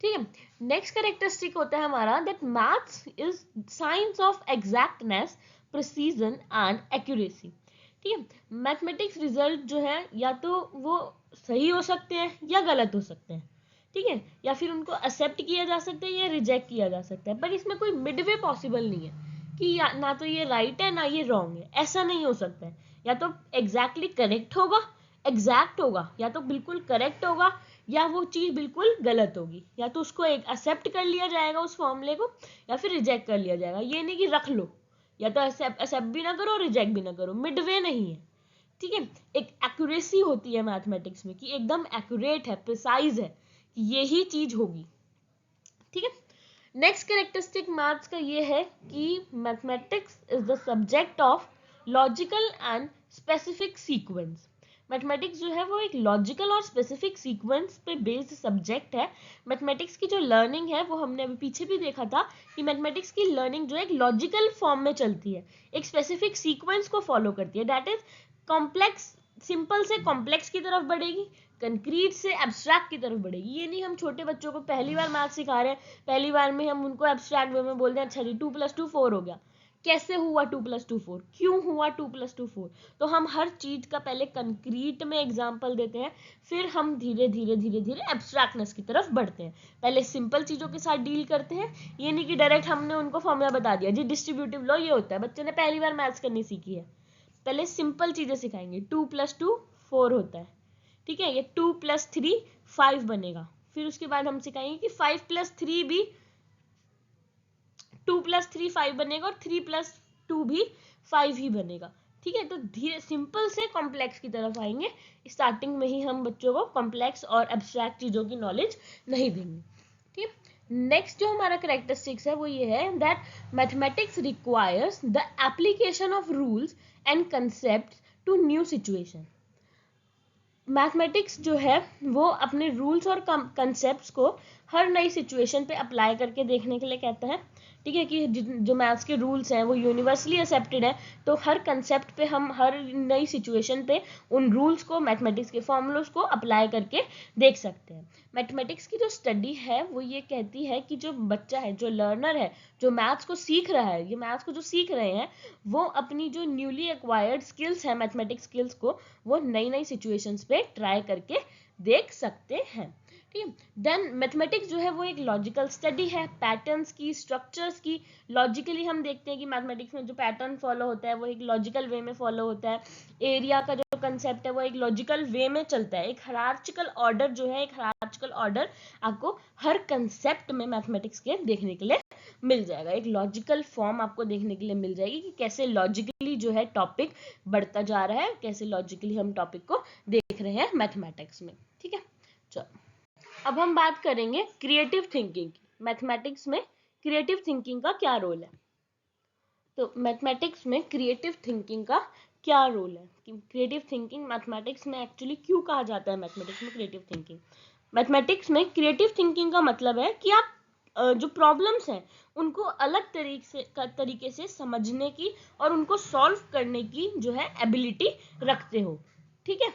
ठीक है, नेक्स्ट कैरेक्टरिस्टिक होता है हमारा that maths is science of exactness, precision and accuracy. ठीक है, मैथमेटिक्स रिजल्ट जो है या तो वो सही हो सकते हैं या गलत हो सकते हैं। ठीक है, या फिर उनको एक्सेप्ट किया जा सकता है या रिजेक्ट किया जा सकता है, पर इसमें कोई मिडवे पॉसिबल नहीं है कि ना तो ये राइट है ना ये रॉन्ग है, ऐसा नहीं हो सकता है। या तो एग्जैक्टली करेक्ट होगा, एग्जैक्ट होगा, या तो बिल्कुल करेक्ट होगा, या वो चीज बिल्कुल गलत होगी। या तो उसको एक एक्सेप्ट कर लिया जाएगा उस फॉर्मूले को, या फिर रिजेक्ट कर लिया जाएगा। ये नहीं कि रख लो, या तो एक्सेप्ट भी ना करो, रिजेक्ट भी ना करो, मिडवे नहीं है। ठीक है, एक एक्यूरेसी होती है मैथमेटिक्स में कि एकदम एक्यूरेट है, प्रिसाइज है कि यही चीज होगी। ठीक है, नेक्स्ट कैरेक्टरिस्टिक मैथ्स का ये है कि mathematics is the subject of logical and specific sequence. Mathematics जो है वो एक लॉजिकल और स्पेसिफिक सीक्वेंस पे बेस्ड सब्जेक्ट है। मैथमेटिक्स की जो लर्निंग है वो हमने अभी पीछे भी देखा था कि मैथमेटिक्स की लर्निंग जो है एक लॉजिकल फॉर्म में चलती है, एक स्पेसिफिक सीक्वेंस को फॉलो करती है। दैट इज कॉम्प्लेक्स, सिंपल से कॉम्प्लेक्स की तरफ बढ़ेगी, कंक्रीट से एब्स्ट्रैक्ट की तरफ बढ़ेगी। ये नहीं हम छोटे बच्चों को पहली बार मैथ सिखा रहे हैं, पहली बार में हम उनको एब्स्ट्रैक्ट वे में बोल दें अच्छा जी 2 + 2 4 हो गया। कैसे हुआ 2 + 2 4, क्यों हुआ 2 + 2 4? तो हम हर चीज का पहले कंक्रीट में एग्जांपल देते हैं, फिर हम धीरे धीरे धीरे धीरे एब्स्ट्रैक्टनेस की तरफ बढ़ते हैं। पहले सिंपल चीजों के साथ डील करते हैं, ये नहीं कि डायरेक्ट हमने उनको फॉर्मूला बता दिया जी डिस्ट्रीब्यूटिव लॉ ये होता है, बच्चे ने पहली बार मैथ्स करनी सीखी है। पहले सिंपल चीजें सिखाएंगे, 2 + 2 4 होता है। ठीक है, ये 2 + 3 5 बनेगा। फिर उसके बाद हम सिखाएंगे कि 5 + 3 भी 2 + 3 5 बनेगा और 3 + 2 भी 5 ही बनेगा। ठीक है, तो धीरे सिंपल से कॉम्प्लेक्स की तरफ आएंगे। स्टार्टिंग में ही हम बच्चों को कॉम्प्लेक्स और एब्स्ट्रैक्ट चीजों की नॉलेज नहीं देंगे। ठीक है, नेक्स्ट जो हमारा कैरेक्टरिस्टिक्स है वो ये है that mathematics requires the application of rules and concepts to new situation. Mathematics जो है वो अपने रूल्स और कंसेप्ट्स को हर नई सिचुएशन पे अप्लाई करके देखने के लिए कहता है। ठीक है, कि जो मैथ्स के रूल्स हैं वो यूनिवर्सली एक्सेप्टेड है, तो हर कंसेप्ट पे हम हर नई सिचुएशन पे उन रूल्स को, मैथमेटिक्स के फॉर्मूलोज को अप्लाई करके देख सकते हैं। मैथमेटिक्स की जो स्टडी है वो ये कहती है कि जो बच्चा है, जो लर्नर है, जो मैथ्स को सीख रहा है, ये मैथ्स को जो सीख रहे हैं वो अपनी जो न्यूली एक्वायर्ड स्किल्स है, मैथमेटिक्स स्किल्स को वो नई नई सिचुएशंस पे ट्राई करके देख सकते हैं। ठीक है, देन मैथमेटिक्स जो है वो एक लॉजिकल स्टडी है, पैटर्न्स की, स्ट्रक्चर्स की। लॉजिकली हम देखते हैं कि मैथमेटिक्स में जो पैटर्न फॉलो होता है वो एक लॉजिकल वे में फॉलो होता है। एरिया का जो कंसेप्ट है वो एक लॉजिकल वे में चलता है। एक हायरार्चिकल ऑर्डर जो है, एक हायरार्चिकल ऑर्डर आपको हर कंसेप्ट में मैथमेटिक्स के देखने के लिए मिल जाएगा। एक लॉजिकल फॉर्म आपको देखने के लिए मिल जाएगी कि कैसे लॉजिकली जो है टॉपिक बढ़ता जा रहा है, कैसे लॉजिकली हम टॉपिक को देख रहे हैं मैथमेटिक्स में। ठीक है, चलो अब हम बात करेंगे क्रिएटिव थिंकिंग की। मैथमेटिक्स में क्रिएटिव थिंकिंग का क्या रोल है? तो मैथमेटिक्स में क्रिएटिव थिंकिंग का क्या रोल है? क्रिएटिव थिंकिंग मैथमेटिक्स में एक्चुअली क्यों कहा जाता है मैथमेटिक्स में क्रिएटिव थिंकिंग? मैथमेटिक्स में क्रिएटिव थिंकिंग का मतलब है कि आप जो प्रॉब्लम्स हैं उनको अलग तरीके से समझने की और उनको सॉल्व करने की जो है एबिलिटी रखते हो। ठीक है,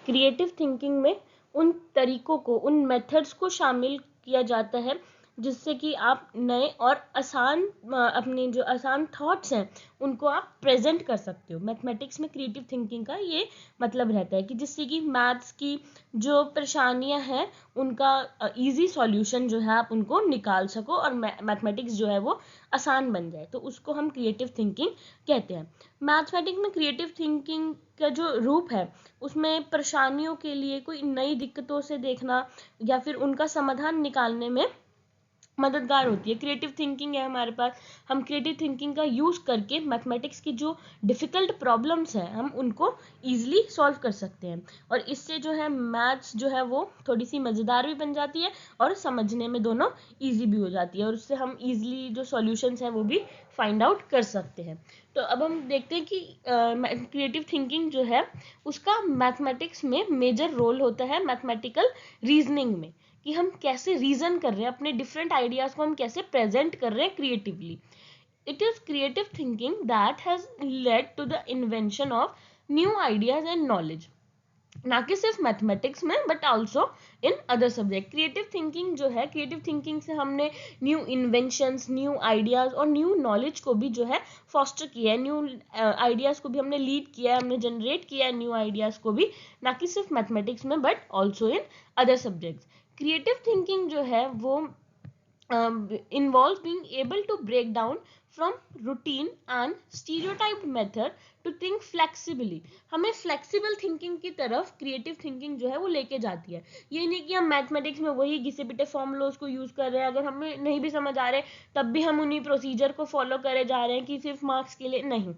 क्रिएटिव थिंकिंग में उन तरीकों को, उन मेथड्स को शामिल किया जाता है जिससे कि आप नए और आसान अपने जो आसान थॉट्स हैं उनको आप प्रेजेंट कर सकते हो। मैथमेटिक्स में क्रिएटिव थिंकिंग का ये मतलब रहता है कि जिससे कि मैथ्स की जो परेशानियां हैं उनका इजी सॉल्यूशन जो है आप उनको निकाल सको और मैथमेटिक्स जो है वो आसान बन जाए, तो उसको हम क्रिएटिव थिंकिंग कहते हैं। मैथमेटिक्स में क्रिएटिव थिंकिंग का जो रूप है उसमें परेशानियों के लिए कोई नई दिक्कतों से देखना या फिर उनका समाधान निकालने में मददगार होती है। क्रिएटिव थिंकिंग है हमारे पास, हम क्रिएटिव थिंकिंग का यूज करके मैथमेटिक्स की जो डिफिकल्ट प्रॉब्लम्स हैं हम उनको इजीली सॉल्व कर सकते हैं, और इससे जो है मैथ्स जो है वो थोड़ी सी मज़ेदार भी बन जाती है और समझने में दोनों इजी भी हो जाती है, और उससे हम इजीली जो सॉल्यूशंस हैं वो भी फाइंड आउट कर सकते हैं। तो अब हम देखते हैं कि क्रिएटिव थिंकिंग जो है उसका मैथमेटिक्स में मेजर रोल होता है मैथमेटिकल रीजनिंग में, कि हम कैसे रीजन कर रहे हैं, अपने डिफरेंट आइडियाज को हम कैसे प्रेजेंट कर रहे हैं creatively. It is creative thinking that has led to the invention of new ideas and knowledge, ना कि सिर्फ मैथमेटिक्स में but also in other subject. Creative thinking जो है, क्रिएटिव थिंकिंग से हमने न्यू इन्वेंशंस, न्यू आइडियाज और न्यू नॉलेज को भी जो है फॉस्टर किया है, न्यू आइडियाज को भी हमने लीड किया है, हमने जनरेट किया है न्यू आइडियाज को भी, ना कि सिर्फ मैथमेटिक्स में but also in other subjects. Creative thinking जो है वो involves being able to break down from routine and stereotyped method to think flexibly। हमें फ्लेक्सिबल थिंकिंग की तरफ क्रिएटिव थिंकिंग जो है वो लेके जाती है। ये नहीं कि हम मैथमेटिक्स में वही घिसे पिटे फॉर्मूलोज को यूज कर रहे हैं, अगर हमें नहीं भी समझ आ रहे तब भी हम उन्हीं प्रोसीजर को फॉलो करे जा रहे हैं कि सिर्फ मार्क्स के लिए, नहीं।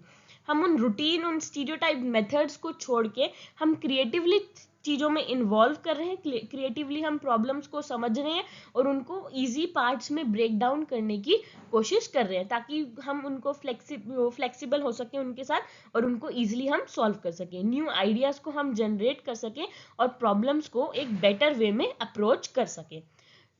हम उन रूटीन, उन स्टीरियोटाइप मेथड्स को छोड़ के हम क्रिएटिवली चीज़ों में इन्वॉल्व कर रहे हैं, क्रिएटिवली हम प्रॉब्लम्स को समझ रहे हैं और उनको इजी पार्ट्स में ब्रेक डाउन करने की कोशिश कर रहे हैं, ताकि हम उनको फ्लेक्सिबल हो सके उनके साथ और उनको इजीली हम सॉल्व कर सकें, न्यू आइडियाज़ को हम जनरेट कर सकें और प्रॉब्लम्स को एक बेटर वे में अप्रोच कर सकें।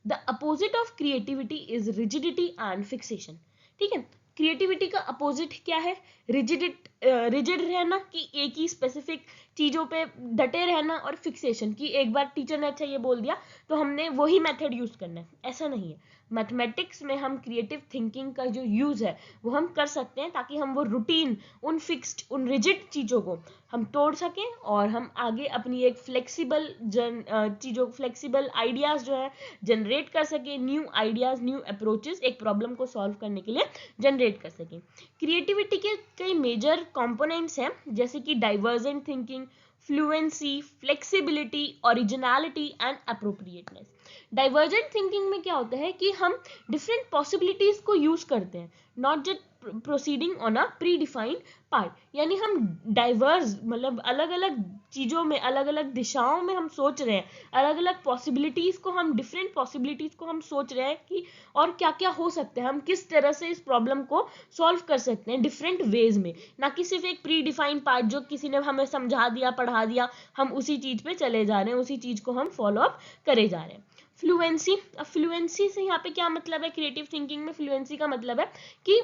The opposite of creativity is rigidity and fixation. ठीक है, क्रिएटिविटी का अपोजिट क्या है? रिजिड रहना, कि एक ही स्पेसिफिक चीज़ों पे डटे रहना, और फिक्सेशन, कि एक बार टीचर ने अच्छा ये बोल दिया तो हमने वही मेथड यूज करना है, ऐसा नहीं है। मैथमेटिक्स में हम क्रिएटिव थिंकिंग का जो यूज है वो हम कर सकते हैं ताकि हम वो रूटीन, उन फिक्स्ड, उन रिजिड चीज़ों को हम तोड़ सकें और हम आगे अपनी एक फ्लेक्सिबल चीज़ों, फ्लेक्सिबल आइडियाज़ जो है जनरेट कर सकें, न्यू आइडियाज़, न्यू अप्रोचेस एक प्रॉब्लम को सॉल्व करने के लिए जनरेट कर सकें। क्रिएटिविटी के कई मेजर कंपोनेंट्स हैं, जैसे कि divergent thinking, fluency, flexibility, originality and appropriateness. Divergent thinking में क्या होता है कि हम डिफरेंट पॉसिबिलिटीज को यूज करते हैं, not just proceeding on a pre defined part, यानी हम डाइवर्स मतलब अलग अलग चीज़ों में, अलग अलग दिशाओं में हम सोच रहे हैं, अलग अलग पॉसिबिलिटीज़ को हम, डिफरेंट पॉसिबिलिटीज़ को हम सोच रहे हैं कि और क्या क्या हो सकता है, हम किस तरह से इस प्रॉब्लम को सॉल्व कर सकते हैं डिफरेंट वेज में, ना कि सिर्फ एक प्री डिफाइंड पार्ट जो किसी ने हमें समझा दिया, पढ़ा दिया, हम उसी चीज़ पे चले जा रहे हैं, उसी चीज़ को हम फॉलो अप करे जा रहे हैं। फ्लुएंसी, अब फ्लुएंसी से यहाँ पे क्या मतलब है? क्रिएटिव थिंकिंग में फ्लुएंसी का मतलब है कि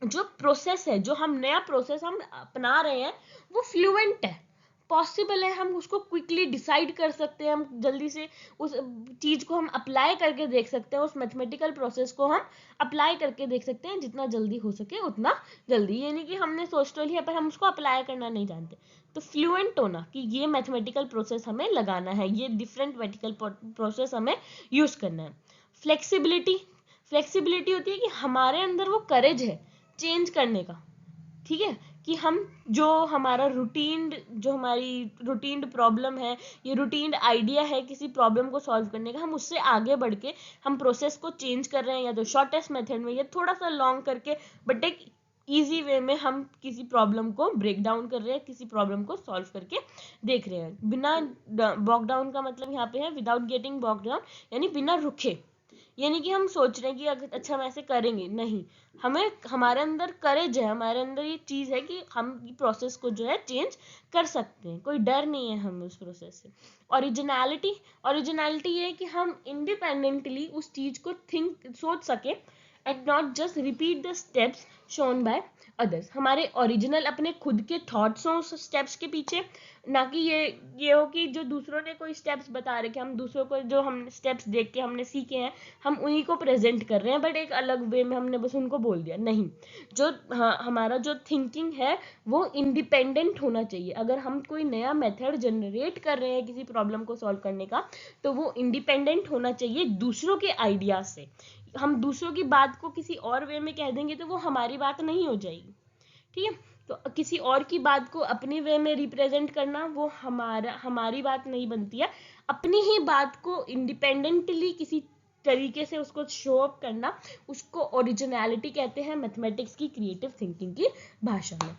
जो प्रोसेस है, जो हम नया प्रोसेस हम अपना रहे हैं वो फ्लुएंट है, पॉसिबल है, हम उसको क्विकली डिसाइड कर सकते हैं, हम जल्दी से उस चीज़ को हम अप्लाई करके देख सकते हैं, उस मैथमेटिकल प्रोसेस को हम अप्लाई करके देख सकते हैं, जितना जल्दी हो सके उतना जल्दी। ये नहीं कि हमने सोच तो लिया पर हम उसको अप्लाई करना नहीं जानते। तो फ्लुएंट होना कि ये मैथमेटिकल प्रोसेस हमें लगाना है, ये डिफरेंट मैथमेटिकल प्रोसेस हमें यूज़ करना है। फ्लेक्सिबिलिटी, फ्लेक्सिबिलिटी होती है कि हमारे अंदर वो करेज है चेंज करने का, ठीक है, कि हम जो हमारा रूटीन, जो हमारी रूटीन प्रॉब्लम है, ये रूटीन आइडिया है किसी प्रॉब्लम को सॉल्व करने का, हम उससे आगे बढ़ के हम प्रोसेस को चेंज कर रहे हैं, या तो शॉर्टेस्ट मेथड में या थोड़ा सा लॉन्ग करके, बट एक ईजी वे में हम किसी प्रॉब्लम को ब्रेक डाउन कर रहे हैं, किसी प्रॉब्लम को सॉल्व करके देख रहे हैं, बिना बॉक डाउन का मतलब यहाँ पे है विदाउट गेटिंग बॉक डाउन, यानी बिना रुके, यानी कि हम सोच रहे हैं कि अगर अच्छा हम ऐसे करेंगे, नहीं, हमें, हमारे अंदर करेज है, हमारे अंदर ये चीज़ है कि हम प्रोसेस को जो है चेंज कर सकते हैं, कोई डर नहीं है हमें उस प्रोसेस से। ओरिजिनलिटी, ओरिजिनलिटी ये है कि हम इंडिपेंडेंटली उस चीज़ को सोच सके and not just repeat the steps shown by others. हमारे ओरिजिनल अपने खुद के थॉट्स हों स्टेप्स के पीछे, ना कि ये हो कि जो दूसरों ने कोई स्टेप्स बता रहे कि हम दूसरों को जो हम स्टेप्स देख के हमने सीखे हैं हम उन्हीं को प्रेजेंट कर रहे हैं, बट एक अलग वे में हमने बस उनको बोल दिया। नहीं, जो हमारा जो थिंकिंग है वो इंडिपेंडेंट होना चाहिए। अगर हम कोई नया मेथड जनरेट कर रहे हैं किसी प्रॉब्लम को सॉल्व करने का, तो वो इंडिपेंडेंट होना चाहिए दूसरों के आइडिया से। हम दूसरों की बात को किसी और वे में कह देंगे तो वो हमारी बात नहीं हो जाएगी, ठीक है। तो किसी और की बात को अपनी वे में रिप्रेजेंट करना वो हमारी बात नहीं बनती है। अपनी ही बात को इंडिपेंडेंटली किसी तरीके से उसको शो अप करना, उसको ओरिजिनलिटी कहते हैं मैथमेटिक्स की क्रिएटिव थिंकिंग की भाषा में।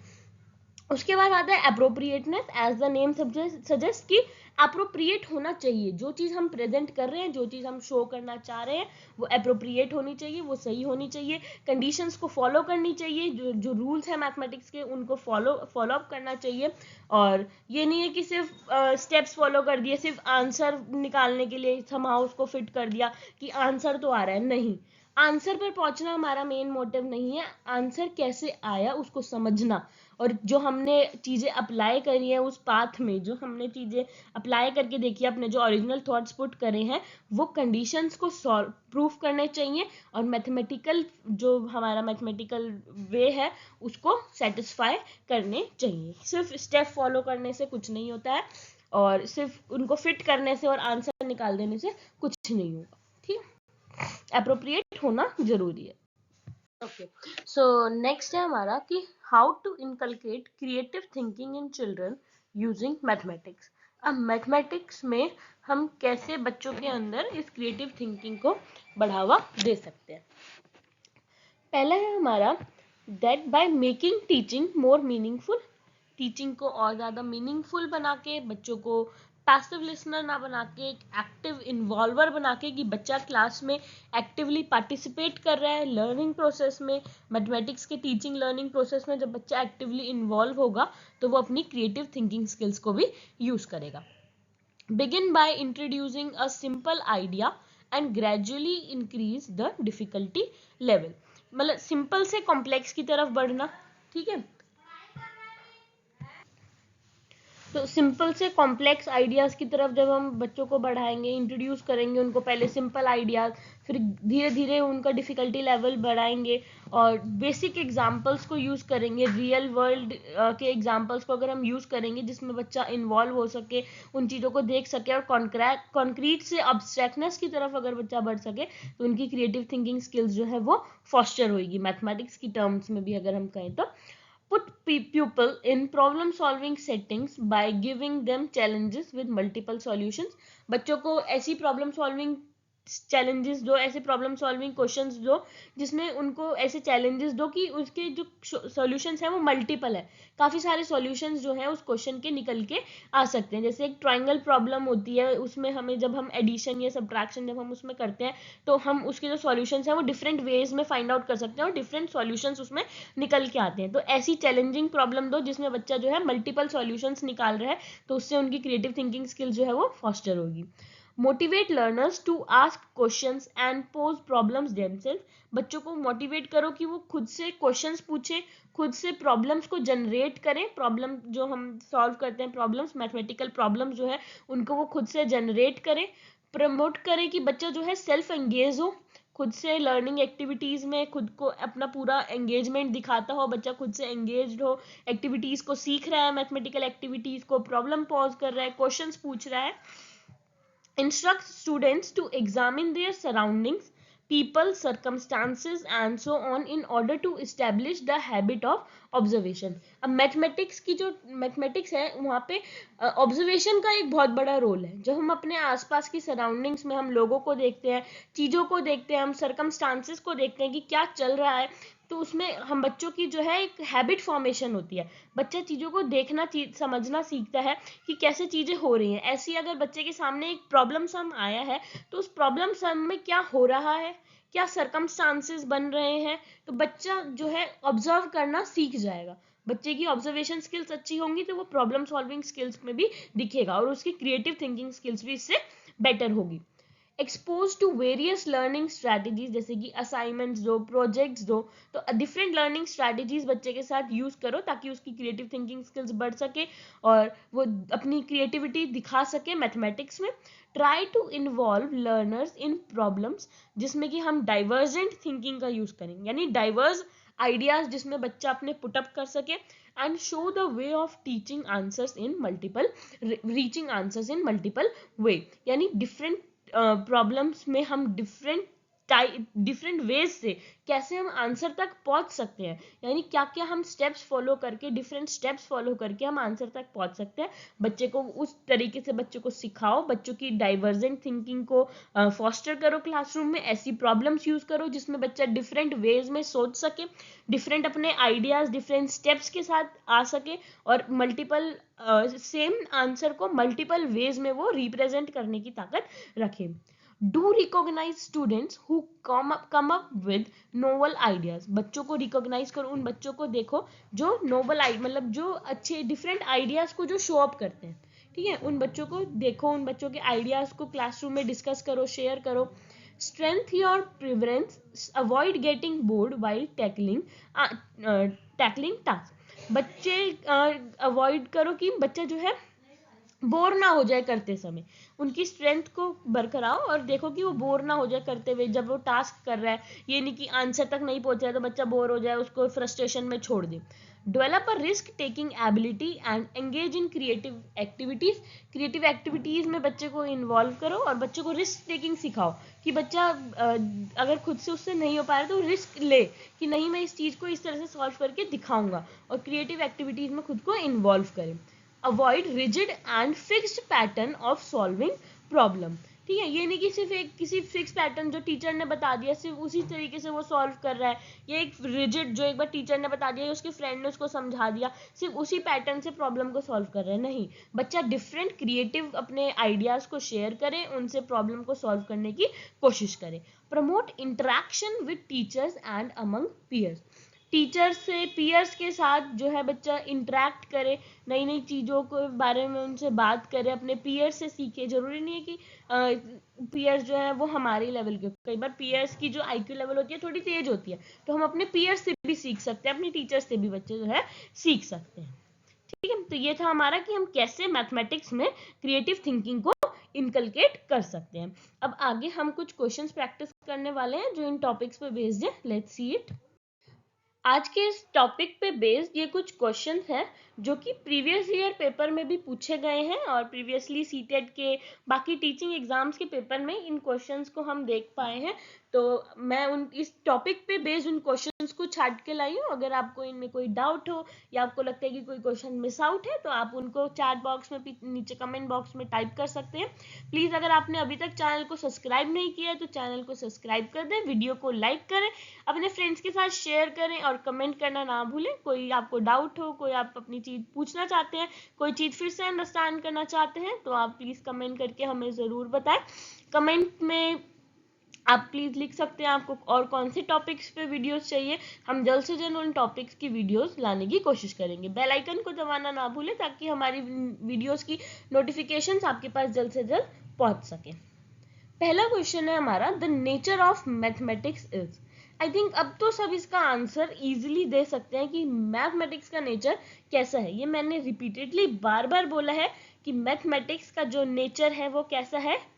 उसके बाद आता है appropriateness. As the name suggest कि अप्रोप्रिएट होना चाहिए। जो चीज़ हम प्रेजेंट कर रहे हैं, जो चीज़ हम शो करना चाह रहे हैं, वो अप्रोप्रिएट होनी चाहिए, वो सही होनी चाहिए, कंडीशंस को फॉलो करनी चाहिए, जो रूल्स है मैथमेटिक्स के उनको फॉलो अप करना चाहिए। और ये नहीं है कि सिर्फ स्टेप्स फॉलो कर दिए, सिर्फ आंसर निकालने के लिए समहाउ उसको फिट कर दिया कि आंसर तो आ रहा है। नहीं, आंसर पर पहुंचना हमारा मेन मोटिव नहीं है। आंसर कैसे आया उसको समझना, और जो हमने चीज़ें अप्लाई करी हैं उस पाथ में, जो हमने चीज़ें अप्लाई करके देखी है, अपने जो ओरिजिनल थॉट्स पुट करे हैं, वो कंडीशंस को सॉल्व प्रूफ करने चाहिए, और मैथमेटिकल जो हमारा मैथमेटिकल वे है उसको सेटिस्फाई करने चाहिए। सिर्फ स्टेप फॉलो करने से कुछ नहीं होता है, और सिर्फ उनको फिट करने से और आंसर निकाल देने से कुछ नहीं होगा, ठीक है। अप्रोप्रिएट होना जरूरी है। ओके, सो नेक्स्ट है हमारा कि how to inculcate creative thinking in children using mathematics. अब मैथमेटिक्स में हम कैसे बच्चों के अंदर इस क्रिएटिव थिंकिंग को बढ़ावा दे सकते हैं। पहला है हमारा that by making teaching more meaningful. Teaching को और ज़्यादा मीनिंगफुल बना के, बच्चों को पैसिव लिसनर ना बना के, एक एक्टिव इन्वॉल्वर बना के कि बच्चा क्लास में एक्टिवली पार्टिसिपेट कर रहा है लर्निंग प्रोसेस में। मैथमेटिक्स के टीचिंग लर्निंग प्रोसेस में जब बच्चा एक्टिवली इन्वॉल्व होगा तो वो अपनी क्रिएटिव थिंकिंग स्किल्स को भी यूज़ करेगा। Begin by introducing a simple idea and gradually increase the difficulty level. मतलब सिंपल से कॉम्प्लेक्स की तरफ बढ़ना, ठीक है। तो सिंपल से कॉम्प्लेक्स आइडियाज़ की तरफ जब हम बच्चों को बढ़ाएंगे, इंट्रोड्यूस करेंगे उनको पहले सिंपल आइडियाज़, फिर धीरे धीरे उनका डिफ़िकल्टी लेवल बढ़ाएंगे, और बेसिक एग्जांपल्स को यूज़ करेंगे, रियल वर्ल्ड के एग्जांपल्स को अगर हम यूज़ करेंगे जिसमें बच्चा इन्वॉल्व हो सके, उन चीज़ों को देख सके, और कॉन्क्रीट से अब्स्ट्रैक्टनेस की तरफ अगर बच्चा बढ़ सके, तो उनकी क्रिएटिव थिंकिंग स्किल्स जो है वो फॉस्टर होगी। मैथमेटिक्स की टर्म्स में भी अगर हम कहें तो put pupil in problem solving settings by giving them challenges with multiple solutions। बच्चों को ऐसी प्रॉब्लम सॉल्विंग चैलेंजेस दो, ऐसे प्रॉब्लम सॉल्विंग क्वेश्चंस दो जिसमें उनको ऐसे चैलेंजेस दो कि उसके जो सॉल्यूशंस हैं वो मल्टीपल है, काफ़ी सारे सॉल्यूशंस जो हैं उस क्वेश्चन के निकल के आ सकते हैं। जैसे एक ट्रायंगल प्रॉब्लम होती है, उसमें हमें जब हम एडिशन या सब्ट्रैक्शन जब हम उसमें करते हैं तो हम उसके जो सॉल्यूशंस हैं वो डिफरेंट वेज में फाइंड आउट कर सकते हैं, और डिफरेंट सॉल्यूशंस उसमें निकल के आते हैं। तो ऐसी चैलेंजिंग प्रॉब्लम दो जिसमें बच्चा जो है मल्टीपल सॉल्यूशंस निकाल रहा है, तो उससे उनकी क्रिएटिव थिंकिंग स्किल जो है वो फॉस्टर होगी। Motivate learners to ask questions and pose problems themselves. बच्चों को मोटिवेट करो कि वो खुद से क्वेश्चंस पूछें, खुद से प्रॉब्लम्स को जनरेट करें। प्रॉब्लम जो हम सॉल्व करते हैं, प्रॉब्लम्स मैथमेटिकल प्रॉब्लम्स जो है उनको वो खुद से जनरेट करें। प्रमोट करें कि बच्चा जो है सेल्फ एंगेज हो, खुद से लर्निंग एक्टिविटीज़ में खुद को अपना पूरा एंगेजमेंट दिखाता हो, बच्चा खुद से एंगेज्ड हो, एक्टिविटीज़ को सीख रहा है, मैथमेटिकल एक्टिविटीज़ को, प्रॉब्लम पॉज कर रहा है, क्वेश्चंस पूछ रहा है। Instruct students to examine their surroundings, people, circumstances and so on in order to establish the habit of observation। अब मैथमेटिक्स की जो मैथमेटिक्स है वहाँ पे ऑब्जर्वेशन का एक बहुत बड़ा रोल है। जब हम अपने आसपास की सराउंडिंग्स में हम लोगों को देखते हैं, चीज़ों को देखते हैं, हम सर्कमस्टांसेस को देखते हैं कि क्या चल रहा है, तो उसमें हम बच्चों की जो है एक हैबिट फॉर्मेशन होती है। बच्चा चीज़ों को देखना समझना सीखता है कि कैसे चीज़ें हो रही हैं। ऐसी अगर बच्चे के सामने एक प्रॉब्लम सम आया है तो उस प्रॉब्लम सम में क्या हो रहा है, क्या सर्कमस्टांसेस बन रहे हैं, तो बच्चा जो है ऑब्जर्व करना सीख जाएगा। बच्चे की ऑब्जर्वेशन स्किल्स अच्छी होंगी तो वो प्रॉब्लम सॉल्विंग स्किल्स में भी दिखेगा, और उसकी क्रिएटिव थिंकिंग स्किल्स भी इससे बेटर होगी। Expose to various learning strategies, जैसे कि असाइनमेंट्स दो, प्रोजेक्ट्स दो, तो डिफरेंट लर्निंग स्ट्रैटेजीज बच्चे के साथ यूज करो ताकि उसकी क्रिएटिव थिंकिंग स्किल्स बढ़ सके और वो अपनी क्रिएटिविटी दिखा सके मैथमेटिक्स में। Try to involve learners in problems, जिसमें कि हम डाइवर्जेंट थिंकिंग का यूज करेंगे, यानी डाइवर्स आइडियाज जिसमें बच्चा अपने पुटअप कर सके। And show the way of teaching answers in multiple, reaching answers in multiple way, यानी डिफरेंट प्रॉब्लम्स में हम डिफरेंट वेज से कैसे हम आंसर तक पहुंच सकते हैं, यानी क्या क्या हम स्टेप्स फॉलो करके, डिफरेंट स्टेप्स फॉलो करके हम आंसर तक पहुंच सकते हैं। बच्चे को उस तरीके से बच्चों को सिखाओ, बच्चों की डाइवर्जेंट थिंकिंग को फॉस्टर करो क्लासरूम में, ऐसी प्रॉब्लम्स यूज करो जिसमें बच्चा डिफरेंट वेज में सोच सके, डिफरेंट अपने आइडियाज डिफरेंट स्टेप्स के साथ आ सके और मल्टीपल सेम आंसर को मल्टीपल वेज में वो रिप्रेजेंट करने की ताकत रखे। Do recognise students who come up with novel ideas, बच्चों को रिकॉग्नाइज करो, उन बच्चों को देखो जो नोबल मतलब जो अच्छे डिफरेंट आइडियाज को जो शो अप करते हैं, ठीक है, उन बच्चों को देखो, उन बच्चों के आइडियाज को क्लासरूम में डिस्कस करो, शेयर करो। Strength your preference, avoid getting bored while tackling task, बच्चे अवॉइड करो कि बच्चा जो है बोर ना हो जाए करते समय, उनकी स्ट्रेंथ को बरकरार और देखो कि वो बोर ना हो जाए करते हुए, जब वो टास्क कर रहा है, ये नहीं कि आंसर तक नहीं पहुंचा है तो बच्चा बोर हो जाए, उसको फ्रस्ट्रेशन में छोड़ दे। Develop a risk taking ability and engage in creative activities, creative activities में बच्चे को इन्वॉल्व करो और बच्चे को रिस्क टेकिंग सिखाओ कि बच्चा अगर खुद से उससे नहीं हो पा रहा तो रिस्क ले कि नहीं मैं इस चीज को इस तरह से सॉल्व करके दिखाऊंगा, और क्रिएटिव एक्टिविटीज में खुद को इन्वॉल्व करें। Avoid rigid and fixed pattern of solving problem, ठीक है, ये नहीं कि सिर्फ एक किसी फिक्स पैटर्न जो टीचर ने बता दिया सिर्फ उसी तरीके से वो सॉल्व कर रहा है, या एक रिजिड जो एक बार टीचर ने बता दिया उसके फ्रेंड ने उसको समझा दिया सिर्फ उसी पैटर्न से प्रॉब्लम को सॉल्व कर रहा है, नहीं, बच्चा डिफरेंट क्रिएटिव अपने आइडियाज को शेयर करे, उनसे प्रॉब्लम को सॉल्व करने की कोशिश करे। Promote interaction with teachers and among peers, teachers से पीयर्स के साथ जो है बच्चा इंटरेक्ट करे, नई नई चीज़ों के बारे में उनसे बात करे, अपने पीयर्स से सीखे, जरूरी नहीं है कि पीयर्स जो है वो हमारे लेवल के, कई बार पीयर्स की जो आईक्यू लेवल होती है थोड़ी तेज होती है, तो हम अपने पीयर्स से भी सीख सकते हैं, अपने टीचर्स से भी बच्चे जो है सीख सकते हैं। ठीक है, तो ये था हमारा कि हम कैसे मैथमेटिक्स में क्रिएटिव थिंकिंग को इनकलकेट कर सकते हैं। अब आगे हम कुछ क्वेश्चंस प्रैक्टिस करने वाले हैं जो इन टॉपिक्स पे बेस्ड है, लेट्स सी इट। आज के इस टॉपिक पे बेस्ड ये कुछ क्वेश्चंस हैं जो कि प्रीवियस ईयर पेपर में भी पूछे गए हैं और प्रीवियसली सीटेट के बाकी टीचिंग एग्जाम्स के पेपर में इन क्वेश्चंस को हम देख पाए हैं, तो मैं उन इस टॉपिक पे बेस्ड उन क्वेश्चंस को छाट के लाई हूँ। अगर आपको इनमें कोई डाउट हो या आपको लगता है कि कोई क्वेश्चन मिस आउट है तो आप उनको चैट बॉक्स में नीचे कमेंट बॉक्स में टाइप कर सकते हैं। प्लीज अगर आपने अभी तक चैनल को सब्सक्राइब नहीं किया है तो चैनल को सब्सक्राइब कर दें, वीडियो को लाइक करें, अपने फ्रेंड्स के साथ शेयर करें और कमेंट करना ना भूलें। कोई आपको डाउट हो, कोई आप अपनी चीज पूछना चाहते हैं, कोई चीज फिर से अंडरस्टैंड करना चाहते हैं तो आप प्लीज कमेंट करके हमें जरूर बताएं। कमेंट में आप प्लीज लिख सकते हैं आपको और कौन से टॉपिक्स पे वीडियोस चाहिए, हम जल्द से जल्द उन टॉपिक्स की वीडियोस लाने की कोशिश करेंगे। बेल आइकन को दबाना ना भूलें ताकि हमारी वीडियोस की नोटिफिकेशंस आपके पास जल्द से जल्द पहुंच सके। पहला क्वेश्चन है हमारा, the nature of mathematics is. I think अब तो सब इसका आंसर इजीली दे सकते हैं कि मैथमेटिक्स का नेचर कैसा है। ये मैंने रिपीटेडली बार बार बोला है कि मैथमेटिक्स का जो नेचर है वो कैसा है,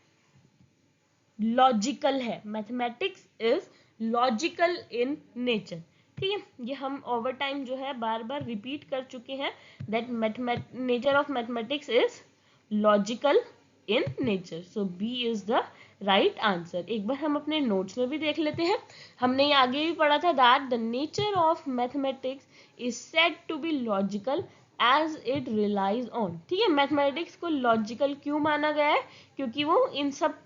लॉजिकल है। Mathematics is logical in nature, ठीक है, ये हम ओवर टाइम जो है बार बार रिपीट कर चुके हैं that nature of mathematics is logical in nature, so B is the right answer. एक बार हम अपने नोट्स में भी देख लेते हैं, हमने ये आगे भी पढ़ा था that the nature of mathematics is said to be logical as it relies on, ठीक है, मैथमेटिक्स को लॉजिकल क्यों माना गया है, क्योंकि वो इन सब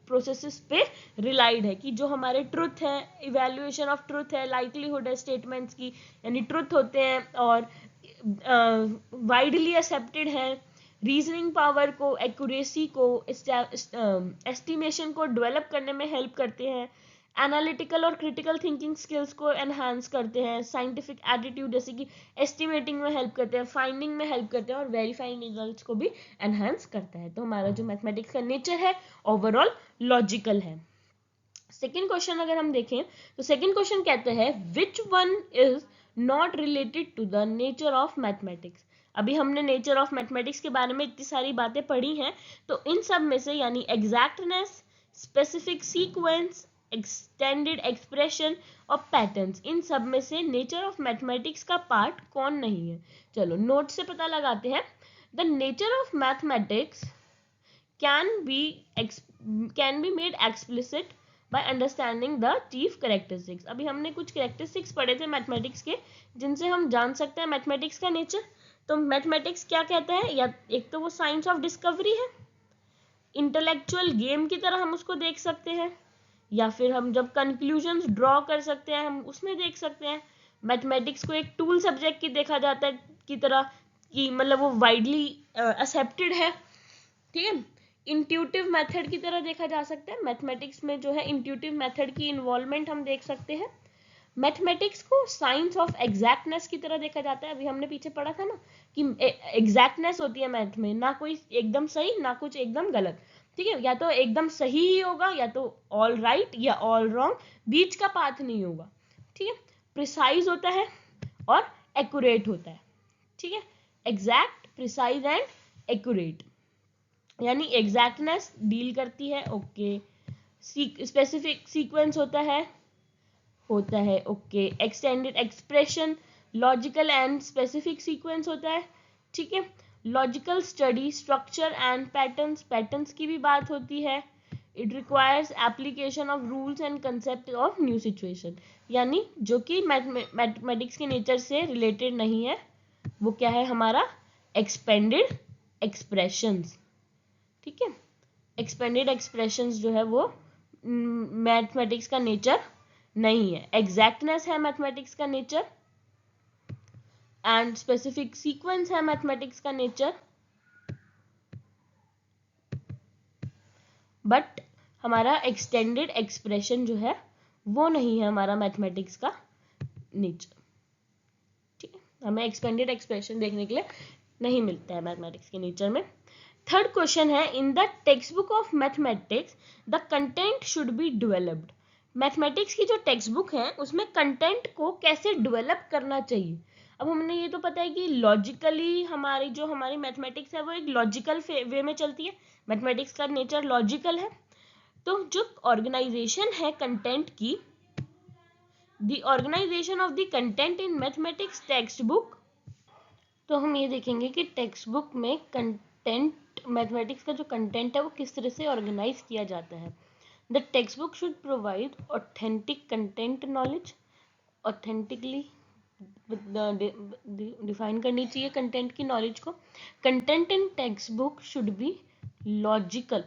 प्रोसेसेस पे रिलाइड है कि जो हमारे ट्रुथ है, इवैल्यूएशन ऑफ ट्रुथ है, लाइकलीहुड है स्टेटमेंट्स की, यानी ट्रुथ होते हैं और वाइडली एक्सेप्टेड है, रीजनिंग पावर को, एक्यूरेसी को, एस्टिमेशन को डेवलप करने में हेल्प करते हैं, एनालिटिकल और क्रिटिकल थिंकिंग स्किल्स को एनहांस करते हैं, साइंटिफिक एटीट्यूड जैसे कि एस्टिमेटिंग में हेल्प करते हैं, फाइंडिंग में हेल्प करते हैं, और वेरीफाइंग रिजल्ट्स को भी एनहांस करता है। तो हमारा जो मैथमेटिक्स का नेचर है ओवरऑल लॉजिकल है। सेकेंड क्वेश्चन अगर हम देखें तो सेकेंड क्वेश्चन कहते हैं which one is not related to the nature of mathematics. अभी हमने नेचर ऑफ मैथमेटिक्स के बारे में इतनी सारी बातें पढ़ी हैं, तो इन सब में से यानी exactness, specific sequence, extended expression और पैटर्न्स, इन सब में से नेचर ऑफ मैथमेटिक्स का पार्ट कौन नहीं है। चलो नोट से पता लगाते हैं। The nature of mathematics can be made explicit by understanding the chief characteristics। अभी हमने कुछ characteristics पढ़े थे मैथमेटिक्स के, जिनसे हम जान सकते हैं मैथमेटिक्स का नेचर। तो मैथमेटिक्स क्या कहता है, या एक तो वो साइंस ऑफ डिस्कवरी है, इंटेलेक्चुअल गेम की तरह हम उसको देख सकते हैं, या फिर हम जब कंक्लूजन्स ड्रॉ कर सकते हैं हम उसमें देख सकते हैं। मैथमेटिक्स को एक टूल सब्जेक्ट की देखा जाता है की तरह, कि मतलब वो वाइडली एक्सेप्टेड है, ठीक है। इंट्यूटिव मेथड की तरह देखा जा सकता है, मैथमेटिक्स में जो है इंट्यूटिव मेथड की इन्वॉल्वमेंट हम देख सकते हैं। मैथमेटिक्स को साइंस ऑफ एग्जैक्टनेस की तरह देखा जाता है। अभी हमने पीछे पढ़ा था ना कि एग्जैक्टनेस होती है मैथ में, ना कोई एकदम सही ना कुछ एकदम गलत, ठीक है, या तो एकदम सही ही होगा या तो ऑल राइट या ऑल रॉन्ग, बीच का पाथ नहीं होगा, ठीक है। प्रिसाइज होता है और एक्यूरेट होता है, ठीक है, एग्जैक्ट, प्रिसाइज एंड एक्यूरेट, यानी एग्जैक्टनेस डील करती है, ओके। स्पेसिफिक सीक्वेंस होता है okay. Extended expression, logical and specific sequence होता है, ठीक है। Logical study, structure and patterns, patterns की भी बात होती है। It requires application of rules and concept of new situation, यानी जो कि मैथमेटिक्स के नेचर से रिलेटेड नहीं है, वो क्या है हमारा एक्सपेंडेड एक्सप्रेशंस, ठीक है। एक्सपेंडेड एक्सप्रेशंस जो है वो मैथमेटिक्स का नेचर नहीं है। एग्जैक्टनेस है मैथमेटिक्स का नेचर, एंड स्पेसिफिक सीक्वेंस है मैथमेटिक्स का नेचर, बट हमारा एक्सटेंडेड एक्सप्रेशन जो है वो नहीं है हमारा मैथमेटिक्स का नेचर, ठीक है। हमें एक्सपेंडेड एक्सप्रेशन देखने के लिए नहीं मिलता है मैथमेटिक्स के नेचर में। थर्ड क्वेश्चन है in the text book of mathematics the content should be developed. Mathematics की जो टेक्स्ट बुक है उसमें कंटेंट को कैसे डेवलप करना चाहिए। अब हमने ये तो पता है कि लॉजिकली हमारी मैथमेटिक्स है वो एक लॉजिकल वे में चलती है, मैथमेटिक्स का नेचर लॉजिकल है। तो जो ऑर्गेनाइजेशन है कंटेंट की, the organisation of the content in mathematics text book, तो हम ये देखेंगे कि टेक्स्ट बुक में कंटेंट, मैथमेटिक्स का जो कंटेंट है वो किस तरह से ऑर्गेनाइज किया जाता है। The text book should provide authentic content knowledge, authentically define करनी चाहिए कंटेंट की नॉलेज को। Content in text book should be logical,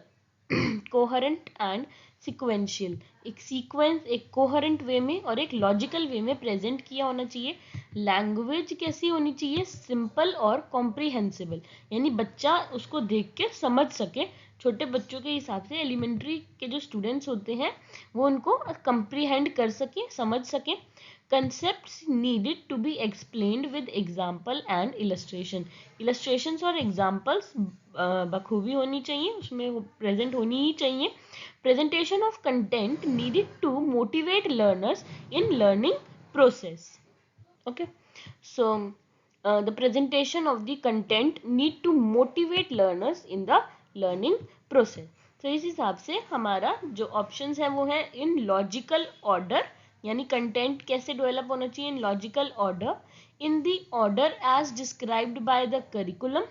coherent and sequential, एक सीक्वेंस, एक कोहेरेंट वे में और एक लॉजिकल वे में प्रेजेंट किया होना चाहिए। लैंग्वेज कैसी होनी चाहिए, सिंपल और कॉम्प्रीहेंसिबल, यानी बच्चा उसको देख के समझ सके। छोटे बच्चों के हिसाब से एलिमेंट्री के जो स्टूडेंट्स होते हैं वो उनको कंप्रीहेंड कर सके, समझ सके। Concepts needed to be explained with example and illustration, illustrations और एग्जाम्पल्स बखूबी होनी चाहिए, उसमें प्रेजेंट होनी ही चाहिए। Presentation of content needed to motivate learners in learning process, okay. So the presentation of the content need to motivate learners in the learning process। तो इस हिसाब से हमारा जो ऑप्शंस है वो है इन लॉजिकल ऑर्डर, यानी कंटेंट कैसे डेवलप होना चाहिए in logical order, in the order as described by the curriculum,